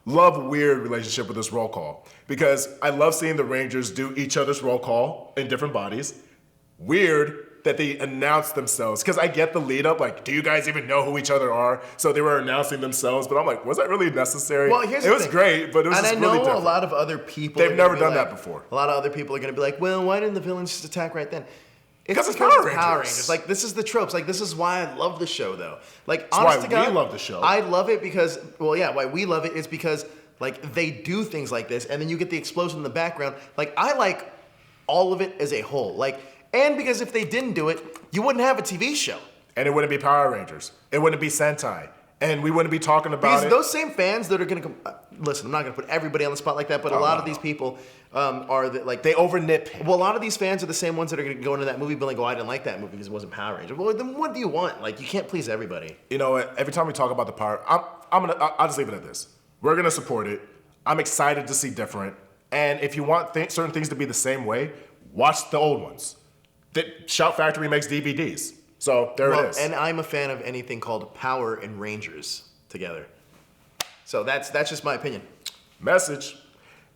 love-weird relationship with this roll call, because I love seeing the Rangers do each other's roll call in different bodies. Weird that they announced themselves, because I get the lead up, like, do you guys even know who each other are? So they were announcing themselves, but I'm like, was that really necessary? Well, here's the thing. It was great, but it was and just I really know different. A lot of other people. They've never done that before. A lot of other people are going to be like, well, why didn't the villains just attack right then? Because it's Power Rangers. Like, this is the tropes. Like, this is why I love the show, though. Like, it's honest why to God, we love the show. I love it because, why we love it is because, like, they do things like this, and then you get the explosion in the background. Like, I like all of it as a whole. Like, and because if they didn't do it, you wouldn't have a TV show. And it wouldn't be Power Rangers. It wouldn't be Sentai. And we wouldn't be talking about because those same fans that are going to come... listen, I'm not going to put everybody on the spot like that, but a lot of these people are... they over nitpick. Well, a lot of these fans are the same ones that are going to go into that movie being like, oh, I didn't like that movie because it wasn't Power Rangers. Well, then what do you want? Like, you can't please everybody. You know what? Every time we talk about the Power... I'll just leave it at this. We're going to support it. I'm excited to see different. And if you want certain things to be the same way, watch the old ones. Shout Factory makes DVDs. So there it is. And I'm a fan of anything called Power and Rangers together. So that's just my opinion. Message.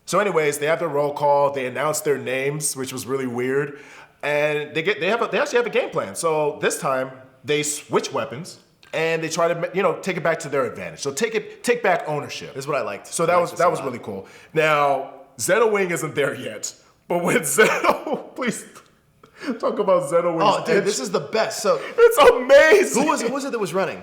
So anyways, they have their roll call. They announce their names, which was really weird. And they actually have a game plan. So this time they switch weapons and they try to take it back to their advantage. So take back ownership. This is what I liked. So that was really cool. Now Zeno Wing isn't there yet, but when Zeno, please. Talk about Zeno Wing. Oh, dude, this is the best. So it's amazing. Who was it that was running?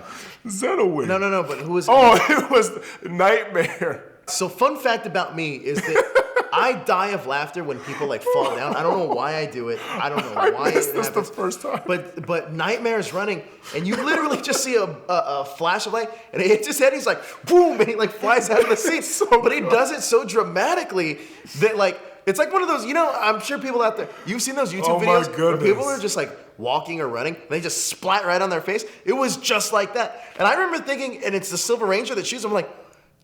Zeno Wing. No, but who was? Oh, it was Nightmare. So fun fact about me is that I die of laughter when people like fall down. I don't know why I do it. I don't know why it happens. The first time. But Nightmare is running, and you literally just see a flash of light, and it hits his head. He's like, boom, and he like flies out of the seat. But he does it so dramatically that like it's like one of those. I'm sure people out there, you've seen those YouTube videos where people are just like walking or running, and they just splat right on their face. It was just like that, and I remember thinking, and it's the Silver Ranger that shoots him. I'm like,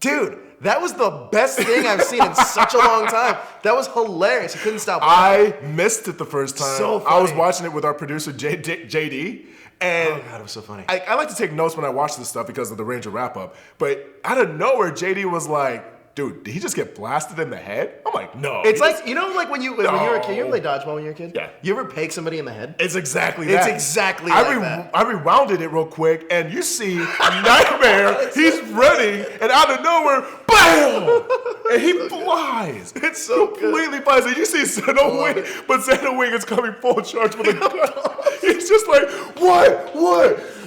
dude, that was the best thing I've seen in such a long time. That was hilarious. I couldn't stop laughing. I missed it the first time. So funny. I was watching it with our producer, JD. And oh, God, it was so funny. I like to take notes when I watch this stuff because of the Ranger wrap-up. But out of nowhere, JD was like, dude, did he just get blasted in the head? I'm like, no. It's like, like when you were a kid, you ever play dodgeball when you were a kid? Yeah. You ever peg somebody in the head? It's exactly that. It's exactly that. I rewounded it real quick, and you see Nightmare, he's running, and out of nowhere, BAM! And he flies. It's so completely flies. And you see Santa Wing, but Santa Wing is coming full charge with a gun. He's just like, what?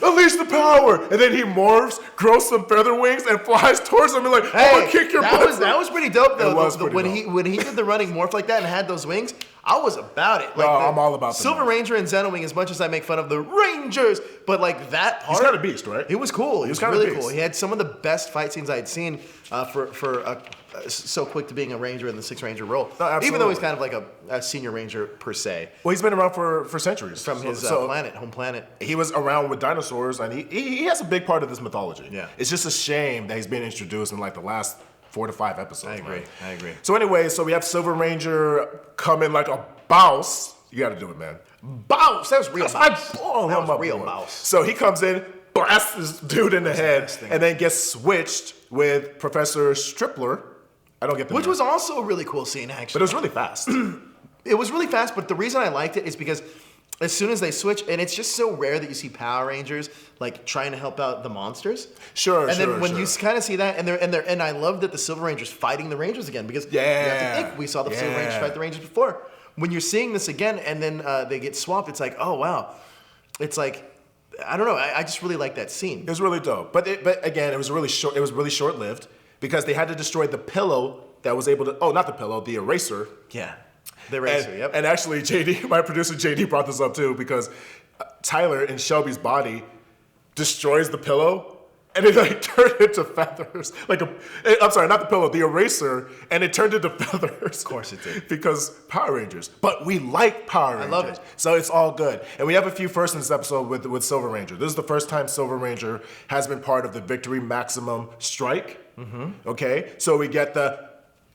Unleash the power. And then he morphs, grows some feather wings, and flies towards him and like, I'm gonna kick your butt. That was pretty dope though. It was pretty dope. When he did the running morph like that and had those wings, I was about it. Like I'm all about Silver Ranger and Xenowing, as much as I make fun of the Rangers, but like that part. He's kind of beast, right? It was cool. He was kind of really beast. cool. He had some of the best fight scenes I had seen for so quick to being a Ranger in the Sixth Ranger role. No, even though he's kind of like a senior Ranger per se. Well, he's been around for centuries. From his home planet. He was around with dinosaurs, and he has a big part of this mythology. Yeah. It's just a shame that he's being introduced in like the last 4 to 5 episodes. I agree. So anyway, we have Silver Ranger coming like a bouse. You got to do it, man. Bouse. That was real bouse. That was real bouse. So he comes in, blasts this dude in the head, and then gets switched with Professor Stripler. I don't get the Which name. was also a really cool scene, actually. But it was really fast. It was really fast, but the reason I liked it is because as soon as they switch, and it's just so rare that you see Power Rangers like trying to help out the monsters. Sure. And then when you kind of see that, and I love that the Silver Rangers fighting the Rangers again because you have to think we saw the Silver Rangers fight the Rangers before. When you're seeing this again, and then they get swapped, it's like, oh wow, it's like. I don't know. I just really like that scene. It was really dope, but again, it was really short. It was really short-lived because they had to destroy the pillow that was able to. Oh, not the pillow, the eraser. Yeah, the eraser. Yep. And actually, my producer JD brought this up too because Tyler in Shelby's body destroys the pillow. And it like turned into feathers. I'm sorry, not the pillow, the eraser, and it turned into feathers. Of course it did. Because Power Rangers. But we like Power Rangers. I love it. So it's all good. And we have a few firsts in this episode with Silver Ranger. This is the first time Silver Ranger has been part of the Victory Maximum Strike. Mm-hmm. Okay? So we get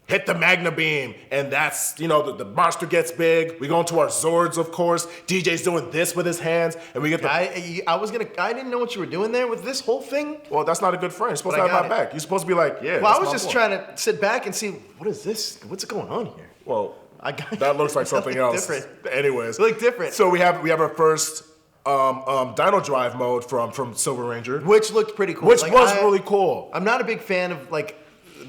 hit the Magna Beam, and that's, the monster gets big. We go into our Zords, of course. DJ's doing this with his hands, and we get the... I didn't know what you were doing there with this whole thing. Well, that's not a good friend. You're supposed to have my back. You're supposed to be like, yeah. Well, I was just trying to sit back and see, what is this? What's going on here? Well, that looks like something else. Different. Anyways. It looked different. So we have our first Dino Drive mode from Silver Ranger. Which looked pretty cool. Which was really cool. I'm not a big fan of,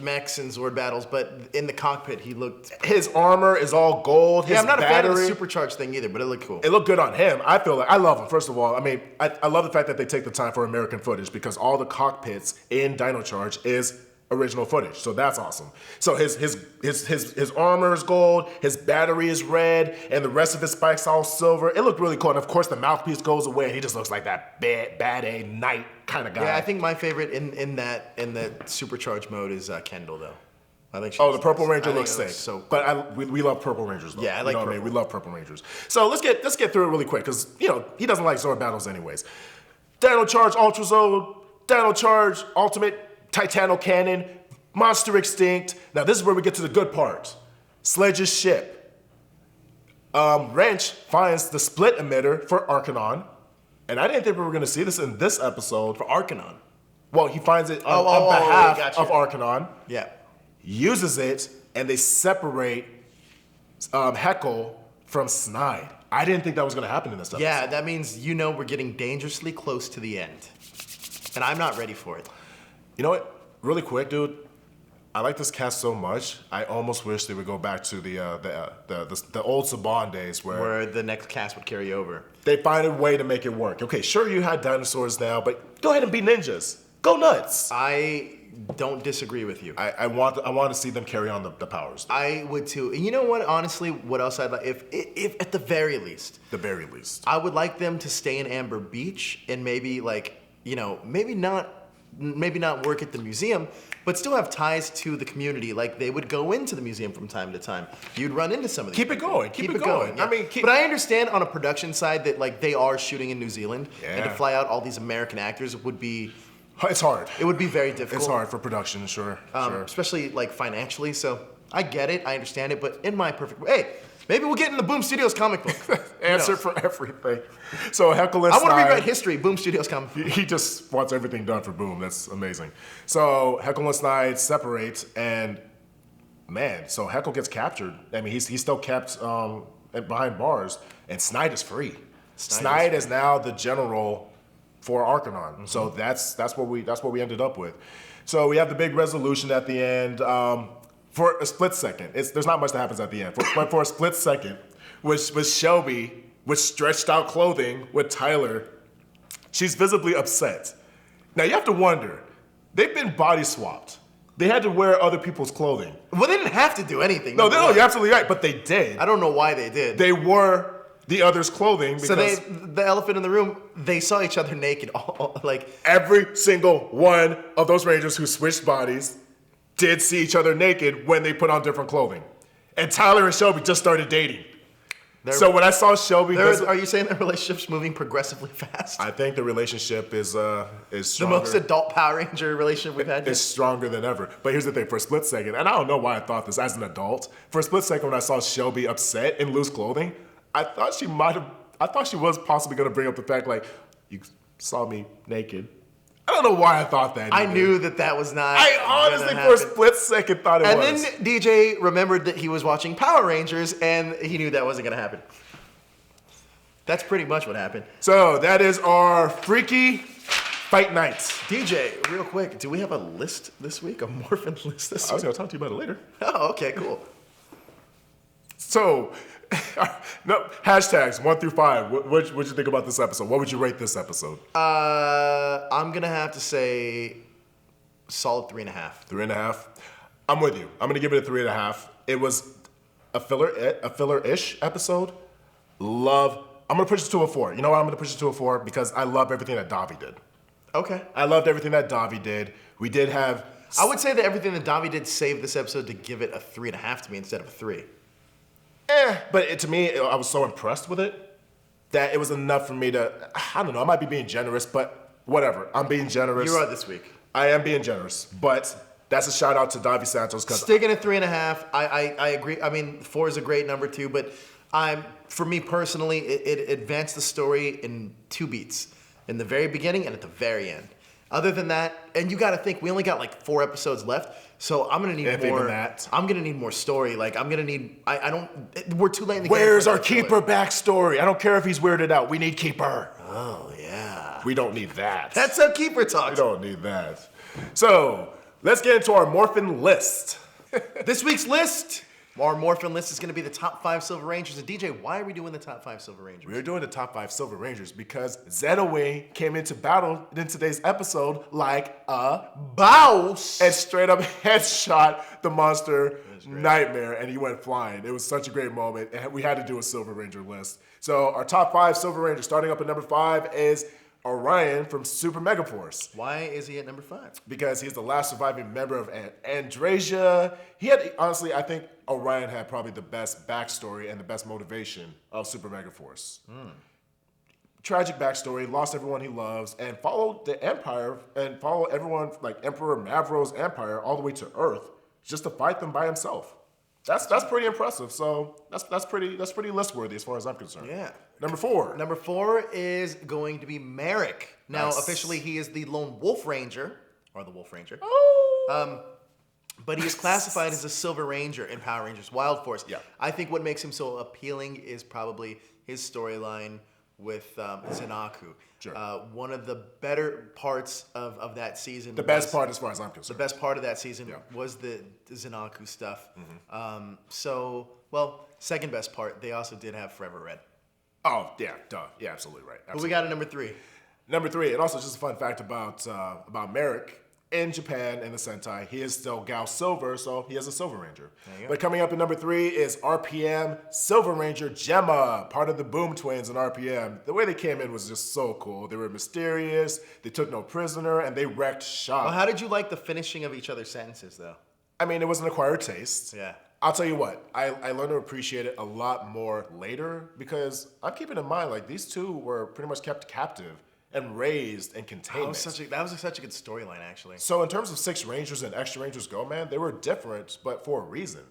mechs and Zord battles, but in the cockpit he looked. His armor is all gold. His I'm not battery, a fan of the supercharged thing either, but it looked cool. It looked good on him. I feel like I love him. First of all, I love the fact that they take the time for American footage because all the cockpits in Dino Charge is original footage. So that's awesome. So his armor is gold, his battery is red, and the rest of his spikes all silver. It looked really cool. And of course the mouthpiece goes away and he just looks like that bad A knight kind of guy. Yeah, I think my favorite in the supercharged mode is Kendall though. I think the Purple Ranger looks sick. So, but we love Purple Rangers though. Yeah, I like Purple. Purple. We love Purple Rangers. So let's get through it really quick because he doesn't like Zord battles anyways. Dino Charge Ultra Zord, Dino Charge Ultimate Titano Cannon, Monster Extinct. Now this is where we get to the good part. Sledge's ship. Wrench finds the split emitter for Arcanon. And I didn't think we were going to see this in this episode. For Arcanon. Well, he finds it on behalf gotcha. of Arcanon. Yeah. Uses it, and they separate Heckle from Snide. I didn't think that was going to happen in this episode. Yeah, that means we're getting dangerously close to the end. And I'm not ready for it. You know what? Really quick, dude. I like this cast so much. I almost wish they would go back to the old Saban days where the next cast would carry over. They find a way to make it work. Okay, sure you had dinosaurs now, but go ahead and be ninjas. Go nuts. I don't disagree with you. I want to see them carry on the powers. I would too. And you know what? Honestly, what else I'd like? If at the very least, I would like them to stay in Amber Beach and maybe maybe not work at the museum, but still have ties to the community. Like they would go into the museum from time to time. You'd run into some of these. Keep it going. Keep it going. Yeah. I mean, but I understand on a production side that like they are shooting in New Zealand, and to fly out all these American actors would be. It's hard. It would be very difficult. It's hard for production, sure. Especially like financially. So I get it, I understand it, but in my perfect way, hey, maybe we'll get in the Boom Studios comic book. Answer for everything. So Heckle and I want to rewrite history. Boom Studios comic book. He just wants everything done for Boom. That's amazing. So Heckle and Snide separate, and man, so Heckle gets captured. I mean, he's still kept behind bars, and Snide is free. Snide is now the general for Arcanon. Mm-hmm. So that's what we ended up with. So we have the big resolution at the end. For a split second, there's not much that happens at the end. But for a split second, with Shelby with stretched out clothing with Tyler, she's visibly upset. Now you have to wonder, they've been body swapped. They had to wear other people's clothing. Well, they didn't have to do anything. No, you're absolutely right, but they did. I don't know why they did. They wore the other's clothing because so the elephant in the room, they saw each other naked. Like every single one of those Rangers who switched bodies did see each other naked when they put on different clothing. And Tyler and Shelby just started dating. So when I saw Shelby, are you saying the relationship's moving progressively fast? I think the relationship is stronger. The most adult Power Ranger relationship we've had. It's stronger than ever. But here's the thing: for a split second, and I don't know why I thought this as an adult. For a split second, when I saw Shelby upset in loose clothing, I thought she was possibly going to bring up the fact like, you saw me naked. I don't know why I thought that. I knew that was not. I honestly, for a split second, thought it was. And then DJ remembered that he was watching Power Rangers, and he knew that wasn't going to happen. That's pretty much what happened. So that is our freaky fight night. DJ, real quick, do we have a list this week? A Morphin list this week? I was going to talk to you about it later. Oh, okay, cool. So, no, hashtags 1 through 5. What'd you think about this episode? What would you rate this episode? I'm gonna have to say solid 3.5. 3.5. I'm with you. I'm gonna give it a 3.5. It was a filler-ish episode. I'm gonna push it to a 4. You know why I'm gonna push it to a 4? Because I love everything that Davi did. Okay. I loved everything that Davi did. We did have. I would say that everything that Davi did saved this episode to give it a 3.5 to me instead of a 3. But to me, I was so impressed with it that it was enough for me to, I don't know, I might be being generous, but whatever. I'm being generous. You are this week. I am being generous, but that's a shout out to Davi Santos. Sticking at 3.5, I agree. I mean, 4 is a great number too, but for me personally, it advanced the story in 2 beats, in the very beginning and at the very end. Other than that, and you got to think, we only got like 4 episodes left, so I'm gonna need more. I'm gonna need more story. Like I'm gonna need. We're too late in the game. Where's our Keeper backstory? I don't care if he's weirded out. We need Keeper. Oh yeah. We don't need that. That's how Keeper talks. We don't need that. So let's get into our Morphin list. This week's list. Our Morphin list is going to be the top 5 Silver Rangers. And DJ, why are we doing the top 5 Silver Rangers? We're doing the top 5 Silver Rangers because Zeta Wing came into battle in today's episode like a boss and straight up headshot the monster Nightmare, and he went flying. It was such a great moment, and we had to do a Silver Ranger list. So our top 5 Silver Rangers, starting up at number 5 is Orion from Super Megaforce. Why is he at number 5? Because he's the last surviving member of Andrasia. Honestly, I think Orion had probably the best backstory and the best motivation of Super Megaforce. Tragic backstory, lost everyone he loves, and followed the Empire, and followed everyone, like Emperor Mavro's Empire, all the way to Earth, just to fight them by himself. That's pretty impressive. So that's pretty list worthy as far as I'm concerned. Yeah. Number 4. Number 4 is going to be Merrick. Now, Nice. officially, he is the Lone Wolf Ranger, or the Wolf Ranger. Oh. But he is classified as a Silver Ranger in Power Rangers Wild Force. Yeah. I think what makes him so appealing is probably his storyline with Zenaku. Sure. One of the better parts of that season. The best part as far as I'm concerned. The best part of that season was the Zenaku stuff. Second best part, they also did have Forever Red. Oh, yeah, duh. Yeah, absolutely right. But we got a number 3. Number 3, and also just a fun fact about Merrick. in Japan in the Sentai, he is still Gao Silver, so he is a Silver Ranger. But coming up in number 3 is RPM Silver Ranger Gemma, part of the Boom Twins in RPM. The way they came in was just so cool. They were mysterious, they took no prisoner, and they wrecked shop. Well, how did you like the finishing of each other's sentences, though? I mean, it was an acquired taste. Yeah. I'll tell you what, I learned to appreciate it a lot more later because I'm keeping in mind, like, these two were pretty much kept captive and raised in containment. That was such a good storyline, actually. So in terms of Six Rangers and Extra Rangers Go, man, they were different, but for a reason.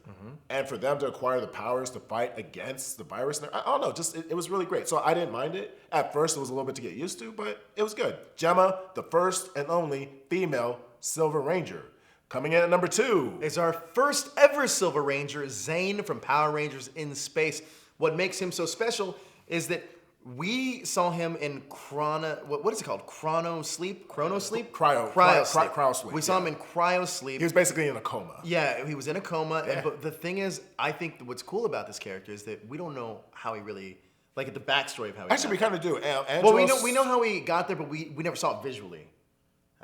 And for them to acquire the powers to fight against the virus, I don't know, just it was really great. So I didn't mind it. At first, it was a little bit to get used to, but it was good. Gemma, the first and only female Silver Ranger. Coming in at number 2 is our first ever Silver Ranger, Zane from Power Rangers in Space. What makes him so special is that we saw him in what is it called? Chrono sleep? Cryo sleep. We saw him in cryo sleep. He was basically in a coma. Yeah, he was in a coma. Yeah. But the thing is, I think what's cool about this character is that we don't know how he really, like, the backstory of how he Actually, we kind of do. Well, we know how he got there, but we never saw it visually.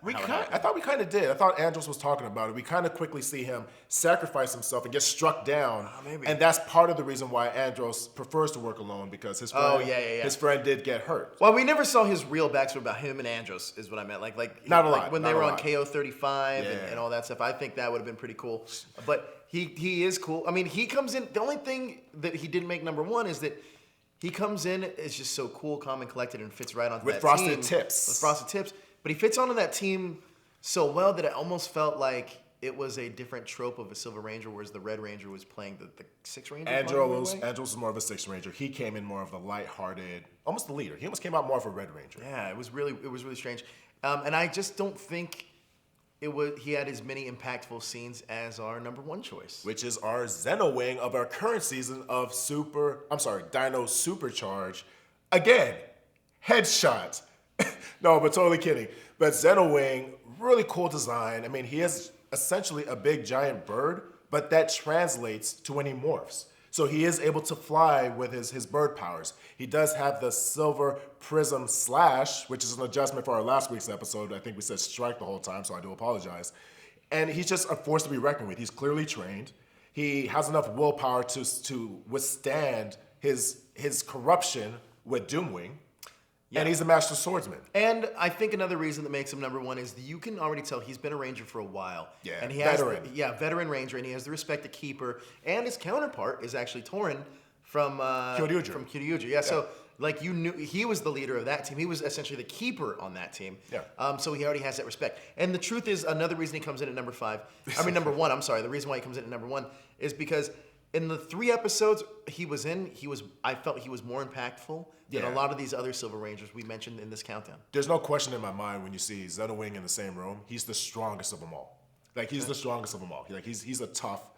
I thought we kind of did. I thought Andros was talking about it. We kind of quickly see him sacrifice himself and get struck down. Maybe. And that's part of the reason why Andros prefers to work alone, because his friend, his friend did get hurt. Well, we never saw his real backstory about him and Andros, is what I meant. Not a lot. When they were on KO 35 and all that stuff. I think that would have been pretty cool. But he is cool. I mean, he comes in. The only thing that he didn't make number 1 is that he comes in, is just so cool, calm, and collected, and fits right onto that team. With frosted tips. But he fits onto that team so well that it almost felt like it was a different trope of a Silver Ranger, whereas the Red Ranger was playing the Six Ranger. Andros was more of a Six Ranger. He came in more of the lighthearted, almost the leader. He almost came out more of a Red Ranger. Yeah, it was really strange, and I just don't think he had as many impactful scenes as our number 1 choice, which is our Zeno Wing of our current season of Dino Supercharge. Again, headshot. No, but totally kidding. But Zeno Wing, really cool design. I mean, he is essentially a big giant bird, but that translates to when he morphs. So he is able to fly with his bird powers. He does have the silver prism slash, which is an adjustment for our last week's episode. I think we said strike the whole time, so I do apologize. And he's just a force to be reckoned with. He's clearly trained. He has enough willpower to withstand his corruption with Doomwing. Yeah. And he's a master swordsman. And I think another reason that makes him number 1 is that you can already tell he's been a ranger for a while. Yeah, and he veteran. Veteran ranger, and he has the respect to keeper. And his counterpart is actually Torin from Kyoryuger. Yeah, so like you knew he was the leader of that team. He was essentially the keeper on that team. Yeah. So he already has that respect. And the truth is, another reason he comes in at number 1. I'm sorry. The reason why he comes in at number 1 is because in the 3 episodes I felt he was more impactful than a lot of these other Silver Rangers we mentioned in this countdown. There's no question in my mind when you see Zeno Wing in the same room, he's the strongest of them all. Like, he's the strongest of them all. Like, he's a tough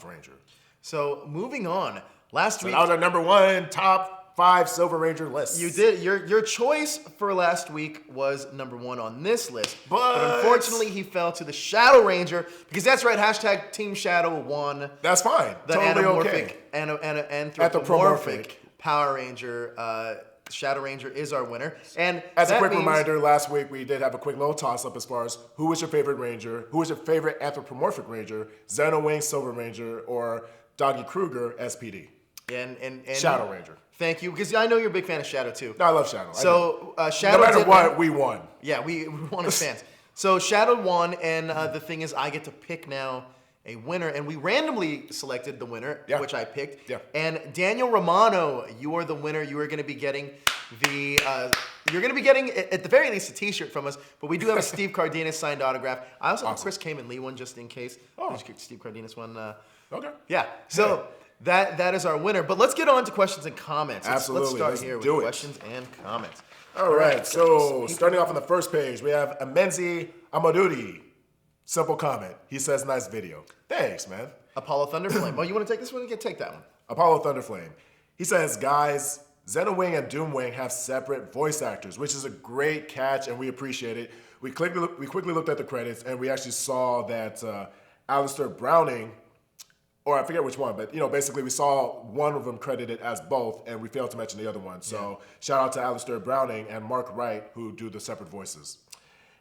Ranger. So, moving on. Last week, that was our number 1 top 5 Silver Ranger list. You did. Your choice for last week was number 1 on this list. But unfortunately, he fell to the Shadow Ranger, because that's right, hashtag Team Shadow won. That's fine. The totally anamorphic, anthropomorphic Power Ranger. Shadow Ranger is our winner. And as a quick reminder, last week we did have a quick little toss-up as far as who was your favorite Ranger, who was your favorite anthropomorphic Ranger, Zeno Wing Silver Ranger, or Doggy Kruger SPD. And Shadow Ranger. Thank you, because I know you're a big fan of Shadow too. No, I love Shadow. So Shadow. No matter what, we won. Yeah, we won as fans. So Shadow won, and the thing is, I get to pick now a winner, and we randomly selected the winner, which I picked. Yeah. And Daniel Romano, you are the winner. You are going to be getting you're going to be getting at the very least a T-shirt from us. But we do have a Steve Cardenas signed autograph. I also have a Chris Kamen Lee one just in case. Oh, Steve Cardenas one. Okay. Yeah. So. That is our winner. But let's get on to questions and comments. Absolutely. Let's start here with questions and comments. All right. So starting off on the first page, we have Amenzi Amadudi. Simple comment. He says, nice video. Thanks, man. Apollo Thunderflame. Oh, you want to take this one? You can take that one. Apollo Thunderflame. He says, guys, Zeno Wing and Doomwing have separate voice actors, which is a great catch, and we appreciate it. We quickly looked at the credits, and we actually saw that Alistair Browning, or I forget which one, but basically we saw one of them credited as both, and we failed to mention the other one. So shout out to Alistair Browning and Mark Wright, who do the separate voices.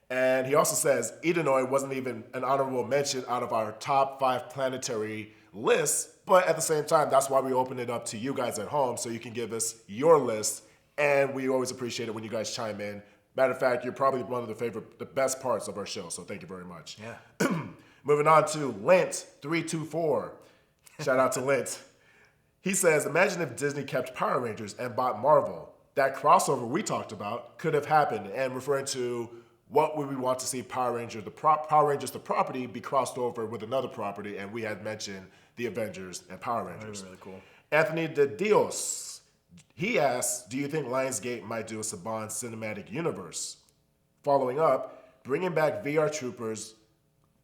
And he also says Edenoi wasn't even an honorable mention out of our top 5 planetary lists, but at the same time, that's why we open it up to you guys at home so you can give us your list, and we always appreciate it when you guys chime in. Matter of fact, you're probably one of the best parts of our show, so thank you very much. Yeah. Moving on to Lint324. Shout out to Lint. He says, imagine if Disney kept Power Rangers and bought Marvel. That crossover we talked about could have happened, and referring to what would we want to see Power Rangers, the property, be crossed over with another property, and we had mentioned the Avengers and Power Rangers. Really cool. Anthony de Dios, he asks, do you think Lionsgate might do a Saban cinematic universe? Following up, bringing back VR Troopers,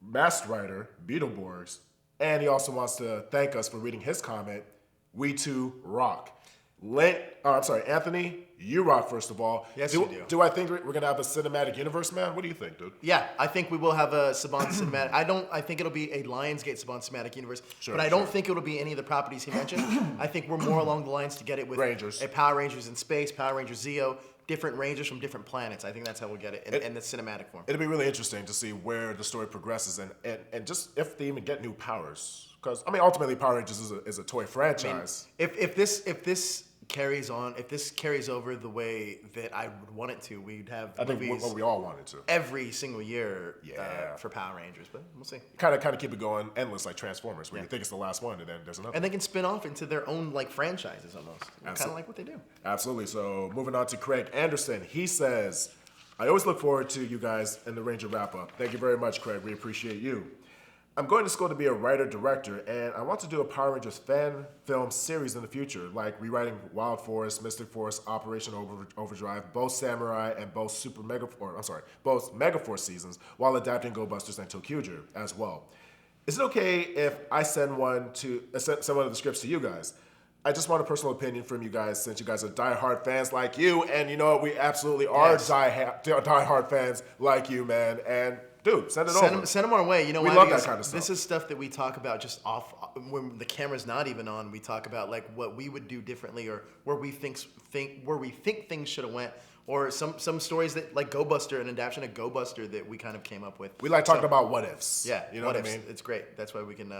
Masked Rider, Beetleborgs, and he also wants to thank us for reading his comment, we too rock. Anthony, you rock, first of all. Yes, you do. Do I think we're going to have a cinematic universe, man? What do you think, dude? Yeah, I think we will have a Saban cinematic. I think it'll be a Lionsgate Saban cinematic universe, but I don't think it'll be any of the properties he mentioned. I think we're more along the lines to get it with Rangers. A Power Rangers in space, Power Rangers Zeo, different Rangers from different planets. I think that's how we'll get it in the cinematic form. It'll be really interesting to see where the story progresses and just if they even get new powers. Because, I mean, ultimately, Power Rangers is a toy franchise. I mean, if this carries on, if this carries over the way that I would want it to, we'd have movies what we all wanted to. every single year Yeah. for Power Rangers, but we'll see. Kind of keep it going endless like Transformers, where you think it's the last one and then there's another. And they can spin off into their own like franchises almost. Kind of like what they do. Absolutely. So moving on to Craig Anderson. He says, I always look forward to you guys in the Ranger wrap-up. Thank you very much, Craig. We appreciate you. I'm going to school to be a writer-director, and I want to do a Power Rangers fan film series in the future, like rewriting Wild Force, Mystic Force, Operation Overdrive, both Samurai and both both Megaforce seasons, while adapting Go Busters and Tokyuger as well. Is it okay if I send one of the scripts to you guys? I just want a personal opinion from you guys, since you guys are diehard fans like you, and you know we absolutely are diehard fans like you, man. And dude, send it over. Send them our way. You know, we why? love Because that kind of stuff. this is stuff that we talk about just off when the camera's not even on. We talk about like what we would do differently, or where we think things should have went, or some stories that like Go Buster, an adaptation of Go Buster that we kind of came up with. We like talking about what ifs. Yeah, you know what I mean. It's great. That's why we can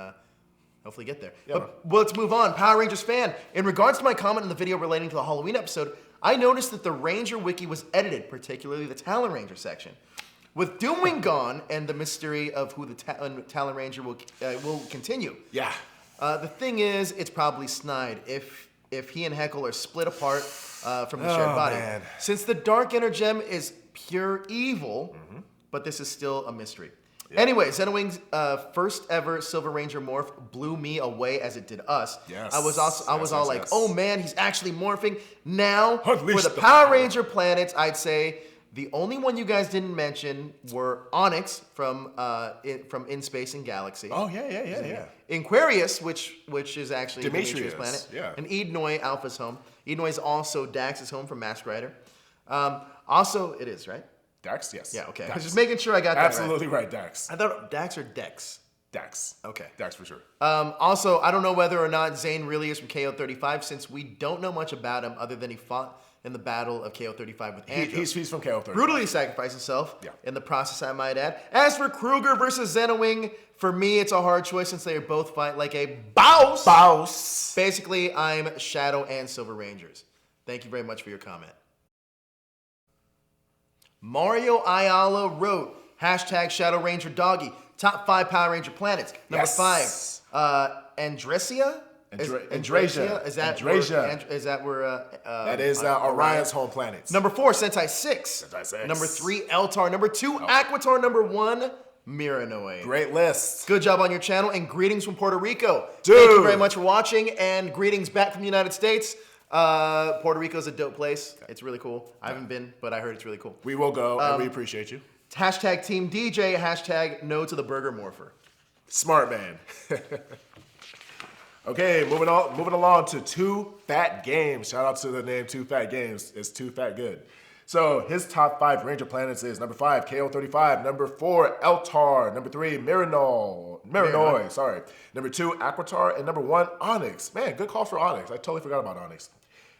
hopefully get there. Yeah, well, let's move on. Power Rangers fan. In regards to my comment in the video relating to the Halloween episode, I noticed that the Ranger Wiki was edited, particularly the Talon Ranger section. With Doomwing gone and the mystery of who the Talon Ranger will continue. Yeah. The thing is, it's probably Snide if he and Heckle are split apart from the shared body. Man. Since the Dark Energem is pure evil, but this is still a mystery. Yeah. Anyway, Zenowing's first ever Silver Ranger morph blew me away as it did us. Yes. I was all like, oh man, he's actually morphing. Now, Unleash for the Power Ranger planets, I'd say the only one you guys didn't mention were Onyx from In Space and Galaxy. Oh yeah. Aquarius, which is actually Demetrius' planet. yeah. And Edenoi, Alpha's home. Edenoi is also Dax's home from Masked Rider. Also, it is, right? Dax, yes. Yeah, okay. Dax. I was just making sure I got that right. Absolutely right, Dax. I thought Dax or Dex. Dax. Okay. Dax for sure. Also, I don't know whether or not Zane really is from KO35, since we don't know much about him other than he fought in the battle of KO35 with Andros. He's from KO35. Brutally sacrificed himself Yeah. in the process, I might add. As for Kruger versus Zenowing, for me, it's a hard choice since they both fight like a boss. Basically, I'm Shadow and Silver Rangers. Thank you very much for your comment. Mario Ayala wrote, #Shadow Ranger Doggy, top 5 Power Ranger planets. Number 5, Andresia? Andrasia. Is that Andrasia. where That is Orion's home planets. Number 4, Sentai 6. Sentai 6. Number 3, Eltar. Number 2, Aquitar. Number 1, Miranoi. Great list. Good job on your channel, and greetings from Puerto Rico. Dude. Thank you very much for watching, and greetings back from the United States. Puerto Rico is a dope place. It's really cool. I haven't been, but I heard it's really cool. We will go, and we appreciate you. #Team DJ, #No to the Burger Morpher. Smart man. Okay, moving along to Too Fat Games. Shout out to the name Too Fat Games. It's Too Fat Good. So his top 5 Ranger planets is number 5, KO35. Number 4, Eltar. Number 3, Miranoi. Sorry. Number 2, Aquitar. And number 1, Onyx. Man, good call for Onyx. I totally forgot about Onyx.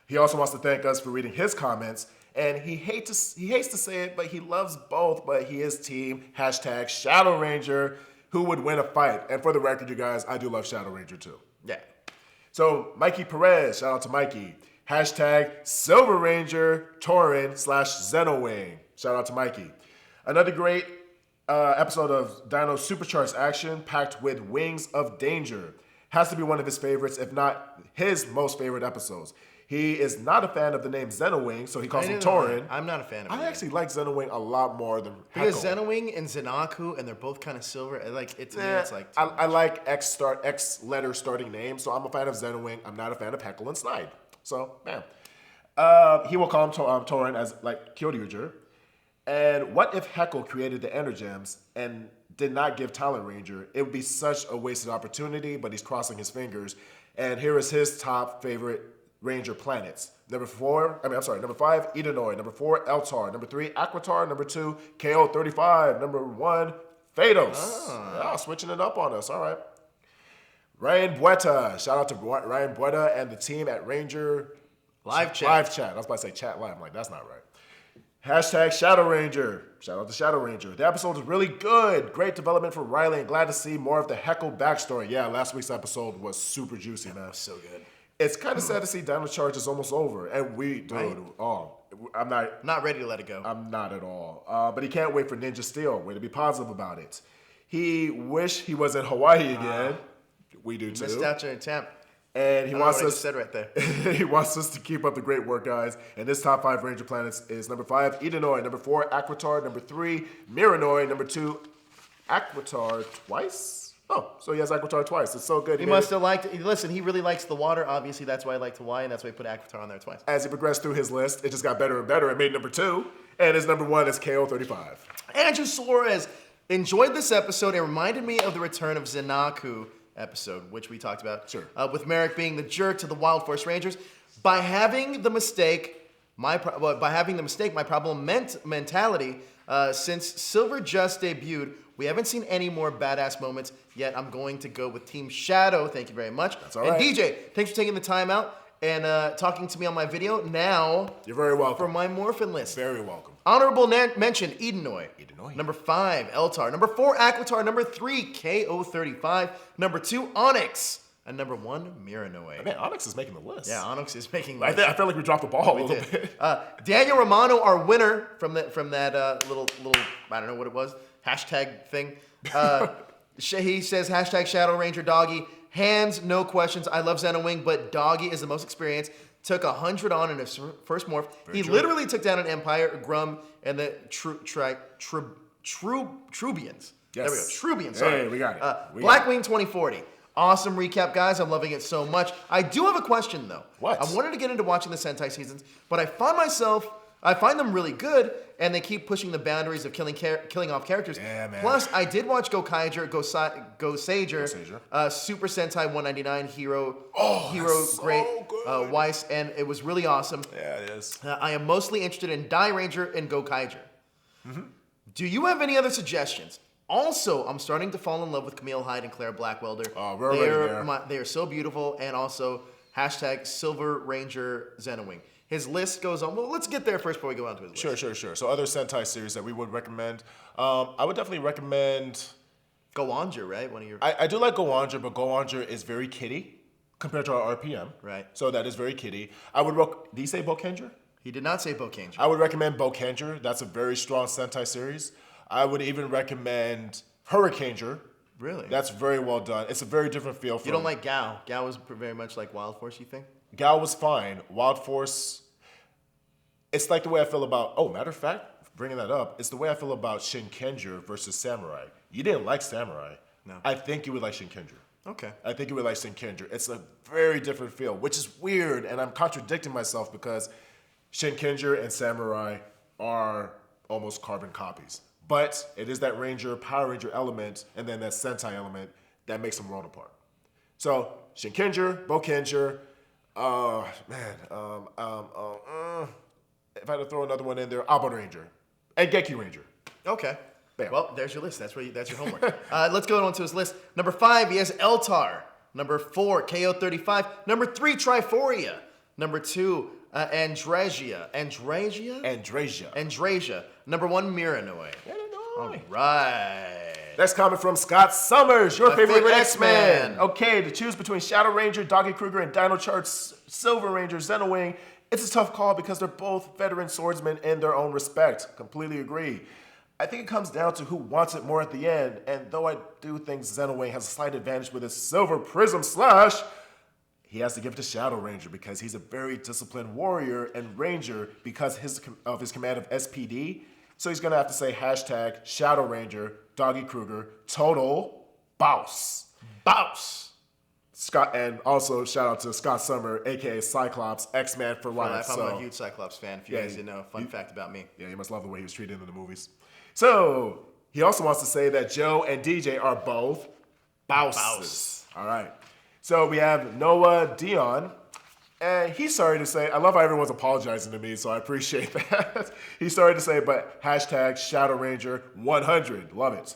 He also wants to thank us for reading his comments. And he hates to say it, but he loves both, but he is team hashtag Shadow Ranger, who would win a fight. And for the record, you guys, I do love Shadow Ranger too. Yeah. So Mikey Perez, shout out to Mikey. Hashtag Silver Ranger Tauren / Xenowing. Shout out to Mikey. Another great episode of Dino Supercharged action packed with wings of danger. Has to be one of his favorites, if not his most favorite episodes. He is not a fan of the name Xenowing, so he calls him Tauren. I'm not a fan of it. I actually like Xenowing a lot more than because Heckle. Xenowing and Zenaku, and they're both kind of silver. Like it's like I like X letter starting names, so I'm a fan of Xenowing. I'm not a fan of Heckle and Snide. So, man. He will call him Tauren as like Kyoryuger. And what if Heckle created the Energems and did not give Talent Ranger? It would be such a wasted opportunity, but he's crossing his fingers. And here is his top favorite Ranger planets. Number 5, Edenoi. Number 4, Eltar. Number 3, Aquitar. Number 2, KO35. Number 1, Phaedos. Yeah, switching it up on us. All right. Ryan Bueta. Shout out to Ryan Bueta and the team at Ranger Live Chat. I was about to say chat live. I'm like, that's not right. Hashtag Shadow Ranger. Shout out to Shadow Ranger. The episode is really good. Great development for Riley and glad to see more of the Heckle backstory. Yeah, last week's episode was super juicy, man. so good. It's kind of sad to see Dino Charge is almost over. And I'm not ready to let it go. I'm not at all. But he can't wait for Ninja Steel. Way to be positive about it. He wish he was in Hawaii again. We do too. Missed out your attempt. And he wants us. us Said right there. he wants us to keep up the great work, guys. And this top 5 Ranger planets is number 5, Edenoi. Number 4, Aquitar. Number 3, Miranoi. Number 2, Aquitar twice. Oh, so he has Aquitar twice. It's so good. He must have liked it. Listen, he really likes the water. Obviously, that's why he liked Hawaii, and that's why he put Aquitar on there twice. As he progressed through his list, it just got better and better. It made number 2. And his number 1 is KO35. Andrew Suarez enjoyed this episode. It reminded me of the return of Zenaku episode, which we talked about. Sure. With Merrick being the jerk to the Wild Force Rangers. By having the mistake, my problem mentality, since Silver just debuted, we haven't seen any more badass moments yet. I'm going to go with Team Shadow. Thank you very much. That's all right. And DJ, thanks for taking the time out and talking to me on my video. Now, you're very welcome. For my Morphin list. Very welcome. Honorable mention, Edenoi. Number 5, Eltar. Number 4, Aquitar. Number 3, KO35. Number 2, Onyx. And number 1, Miranoi. Man, Onyx is making the list. Yeah, Onyx is making the list. I feel like we dropped the ball a little bit. Daniel Romano, our winner from that little I don't know what it was, hashtag thing. He says, hashtag Shadow Ranger Doggy. Hands, no questions. I love Xenowing, but Doggy is the most experienced. Took 100 on in his first morph. He literally took down an Empire, Grum, and the Trubians. Yes. There we go. Trubians, sorry. Hey, we got it. Blackwing 2040. Awesome recap, guys. I'm loving it so much. I do have a question, though. What? I wanted to get into watching the Sentai seasons, but I find them really good, and they keep pushing the boundaries of killing off characters. Yeah, man. Plus, I did watch Go Sager, Super Sentai 199 Hero Great Weiss, and it was really awesome. Yeah, it is. I am mostly interested in Die Ranger and Go Kaiger. Mm-hmm. Do you have any other suggestions? Also, I'm starting to fall in love with Camille Hyde and Claire Blackwelder. Oh, we're already there. They are so beautiful, and also hashtag Silver Ranger Xenowing. His list goes on. Well, let's get there first before we go on to his list. Sure. So other Sentai series that we would recommend. I would definitely recommend Go-Onger, right? One of your. I do like Go-Onger, but Go-Onger is very kiddie compared to our RPM. Right. So that is very kiddie. Did he say Bokenger? He did not say Bokenger. I would recommend Bokenger. That's a very strong Sentai series. I would even recommend Hurricaneger. Really? That's very well done. It's a very different feel. You don't like Gao? Gao was very much like Wild Force, you think? Gal was fine. Wild Force, it's like the way I feel about, matter of fact, bringing that up, it's the way I feel about Shinkenger versus Samurai. You didn't like Samurai. No. I think you would like Shinkenger. Okay. I think you would like Shinkenger. It's a very different feel, which is weird, and I'm contradicting myself because Shinkenger and Samurai are almost carbon copies. But it is that Power Ranger element, and then that Sentai element that makes them world apart. So, Shinkenger, Bokenger, if I had to throw another one in there, Alba Ranger and Geki Ranger. Okay. Bam. Well, there's your list. That's your homework. Let's go on to his list. Number 5, he has Eltar. Number 4, KO35. Number 3, Triforia. Number 2, Andrasia. Number 1, Miranoi. All right. Next comment from Scott Summers, your My favorite favorite X-Man. X-Man. Okay, to choose between Shadow Ranger, Doggy Kruger, and Dino Charge Silver Ranger, Xenowing, it's a tough call because they're both veteran swordsmen in their own respect. Completely agree. I think it comes down to who wants it more at the end, and though I do think Xenowing has a slight advantage with his Silver Prism Slash, he has to give it to Shadow Ranger because he's a very disciplined warrior and ranger because of his command of SPD. So he's gonna have to say hashtag Shadow Ranger, Doggy Kruger, total bouse. Bouse. Scott, and also shout out to Scott Summer, aka Cyclops, X-Man for life. I'm a huge Cyclops fan. If you guys didn't know, fun fact about me. Yeah, you must love the way he was treated in the movies. So he also wants to say that Joe and DJ are both bouses. All right. So we have Noah Dion. And he's sorry to say, I love how everyone's apologizing to me, so I appreciate that. He's sorry to say, but hashtag Shadow Ranger 100. Love it.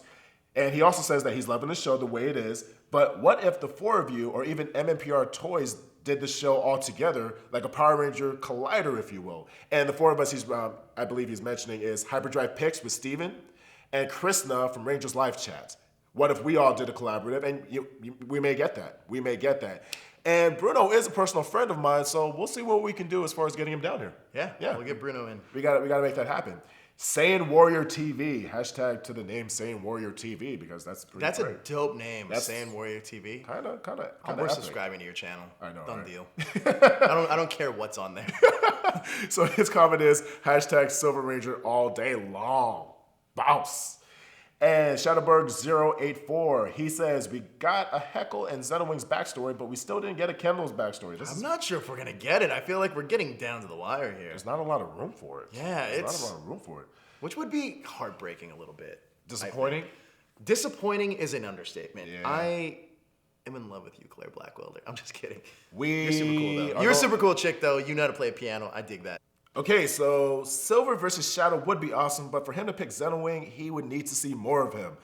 And he also says that he's loving the show the way it is, but what if the 4 of you, or even MMPR Toys, did the show all together, like a Power Ranger collider, if you will? And the 4 of us, I believe he's mentioning, is Hyperdrive Picks with Steven and Krishna from Rangers Live Chat. What if we all did a collaborative? And we may get that. We may get that. And Bruno is a personal friend of mine, so we'll see what we can do as far as getting him down here. Yeah, we'll get Bruno in. We gotta make that happen. Saiyan Warrior TV, hashtag to the name Saiyan Warrior TV, because that's pretty That's great. a dope name, Saiyan Warrior TV. Kinda We're epic. subscribing to your channel. I know, Done right? deal. I don't care what's on there. So his comment is hashtag Silver Ranger all day long. Bounce. And Shadowberg084, he says, we got a Heckle and Xenowing's backstory, but we still didn't get a Kendall's backstory. I'm not sure if we're going to get it. I feel like we're getting down to the wire here. There's not a lot of room for it. Yeah, There's not a lot of room for it. Which would be heartbreaking a little bit. Disappointing? Disappointing is an understatement. Yeah. I am in love with you, Claire Blackwelder. I'm just kidding. You're You're super cool, though. You're a super cool chick, though. You know how to play piano. I dig that. Okay, so Silver versus Shadow would be awesome, but for him to pick Xenowing, he would need to see more of him.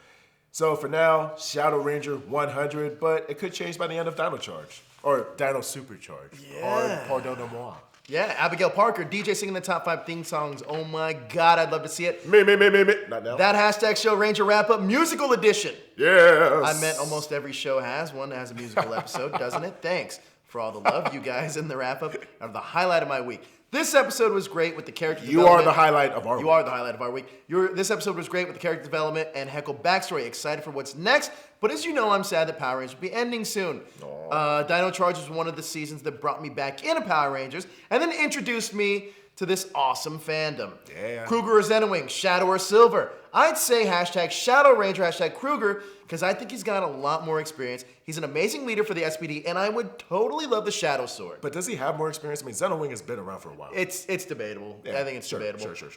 So for now, Shadow Ranger 100, but it could change by the end of Dino Charge. Or Dino Supercharge. Yeah. Pardon-moi. Yeah, Abigail Parker, DJ singing the top 5 theme songs. Oh my God, I'd love to see it. Me. Not now. That hashtag Show Ranger Wrap-Up musical edition. Yes. I meant almost every show has one that has a musical episode, doesn't it? Thanks for all the love, you guys, in the wrap-up are the highlight of my week. This episode was great with the character development. You are the highlight of our week. You are the highlight of our week. This episode was great with the character development and Heckle backstory. Excited for what's next, but as you know, I'm sad that Power Rangers will be ending soon. Dino Charge was one of the seasons that brought me back into Power Rangers and then introduced me to this awesome fandom. Yeah. Kruger or Xenowing, Shadow or Silver. I'd say hashtag Shadow Ranger, hashtag Kruger, because I think he's got a lot more experience. He's an amazing leader for the SPD, and I would totally love the Shadow Sword. But does he have more experience? I mean, Xenowing has been around for a while. It's debatable. Yeah, I think it's debatable. Sure.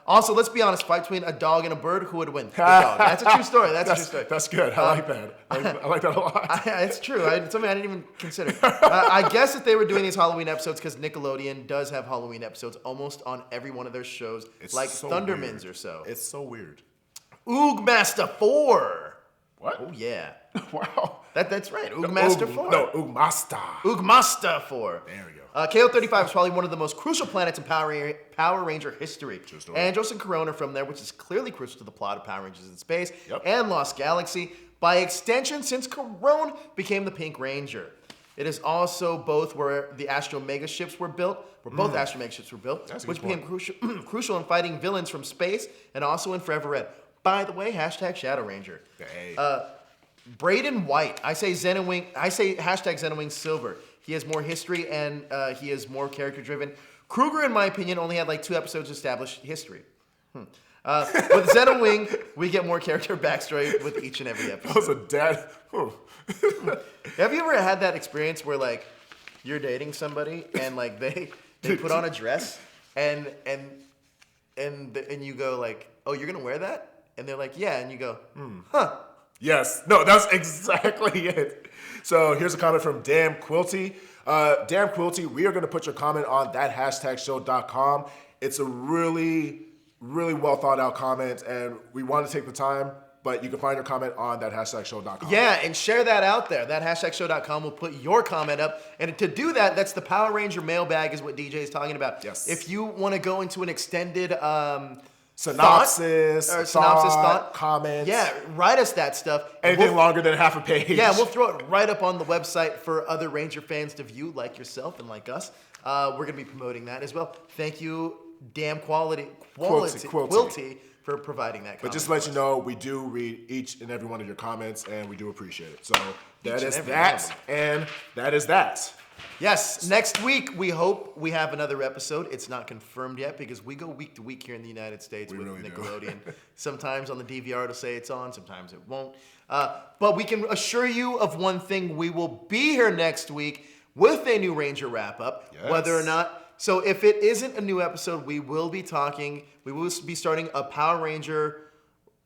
Also, let's be honest. Fight between a dog and a bird. Who would win? The dog. That's a true story. That's a true story. That's good. I like that. I like that a lot. It's true. It's something I didn't even consider. I guess if they were doing these Halloween episodes, because Nickelodeon does have Halloween episodes almost on every one of their shows, It's like so Thundermans weird. or so. It's so weird. Oogmaster 4. What? Oh, yeah. Wow. That's right. Oogmaster 4. No, Oogmaster. Oogmaster 4. There we go. KO35 is probably one of the most crucial planets in Power Ranger history. True story. Andros and Corona from there, which is clearly crucial to the plot of Power Rangers in Space Yep. and Lost Galaxy. By extension, since Corona became the Pink Ranger. It is also both where the Astro Mega ships were built, Astro Mega ships were built, That's a which good became crucial in fighting villains from space and also in Forever Red. By the way, hashtag Shadow Ranger. Hey. Braden White. I say hashtag Xenowing Silver. He has more history and he is more character driven. Kruger, in my opinion, only had like 2 episodes to establish history. With Xenowing, we get more character backstory with each and every episode. That was a dad. Have you ever had that experience where like you're dating somebody and like they put on a dress and you go like, oh, you're gonna wear that? And they're like, yeah, and you go, huh. Yes. No, that's exactly it. So here's a comment from Damn Quilty. Damn Quilty, we are going to put your comment on thathashtagshow.com. It's a really, really well thought out comment, and we want to take the time, But you can find your comment on that #show.com. Yeah, and share that out there. That #show.com will put your comment up. And to do that, that's the Power Ranger mailbag is what DJ is talking about. Yes. If you want to go into an extended synopsis, thought, comments. Yeah, write us that stuff. Anything longer than half a page. Yeah, we'll throw it right up on the website for other Ranger fans to view, like yourself and like us. We're going to be promoting that as well. Thank you, damn Quilty, for providing that comment. But just to let you know, we do read each and every one of your comments, and we do appreciate it. So that is that, and that is that. Yes, next week we hope we have another episode. It's not confirmed yet because we go week to week here in the United States with really Nickelodeon. Sometimes on the DVR it'll say it's on, sometimes it won't. But we can assure you of one thing: we will be here next week with a new Ranger wrap-up, whether or not. So if it isn't a new episode, we will be starting a Power Ranger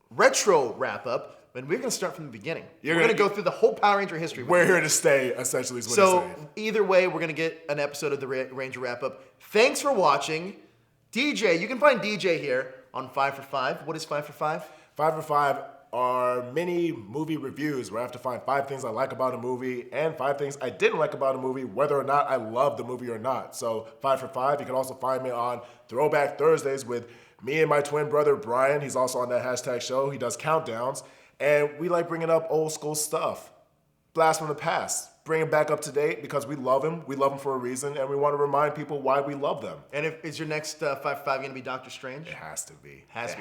retro wrap-up. And we're going to start from the beginning. We're going to go through the whole Power Ranger history. We're here to stay, essentially, is what he's saying. So either way, we're going to get an episode of the Ranger Wrap-Up. Thanks for watching. DJ, you can find DJ here on 5 for 5. What is 5 for 5? 5 for 5 are mini movie reviews where I have to find 5 things I like about a movie and 5 things I didn't like about a movie, whether or not I love the movie or not. So 5 for 5, you can also find me on Throwback Thursdays with me and my twin brother, Brian. He's also on that #show. He does countdowns. And we like bringing up old school stuff. Blast from the past. Bring him back up to date because we love him. We love him for a reason, and we want to remind people why we love them. And is your next 5 for 5 going to be Doctor Strange? It has to be. Has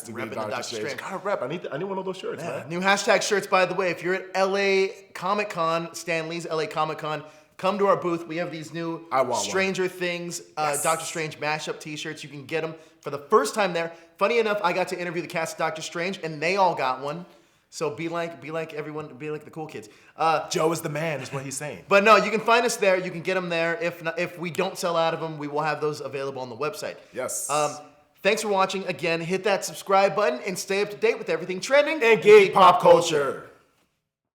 to be Doctor Strange. Gotta rep. I need one of those shirts, man. New #shirts, by the way. If you're at LA Comic Con, Stan Lee's LA Comic Con, come to our booth. We have these new Stranger Things, Doctor Strange mashup t-shirts. You can get them for the first time there. Funny enough, I got to interview the cast of Doctor Strange, and they all got one. So be like everyone, be like the cool kids. Joe is the man, is what he's saying. But no, you can find us there. You can get them there. If we don't sell out of them, we will have those available on the website. Yes. Thanks for watching. Again, hit that subscribe button and stay up to date with everything trending in geek pop culture.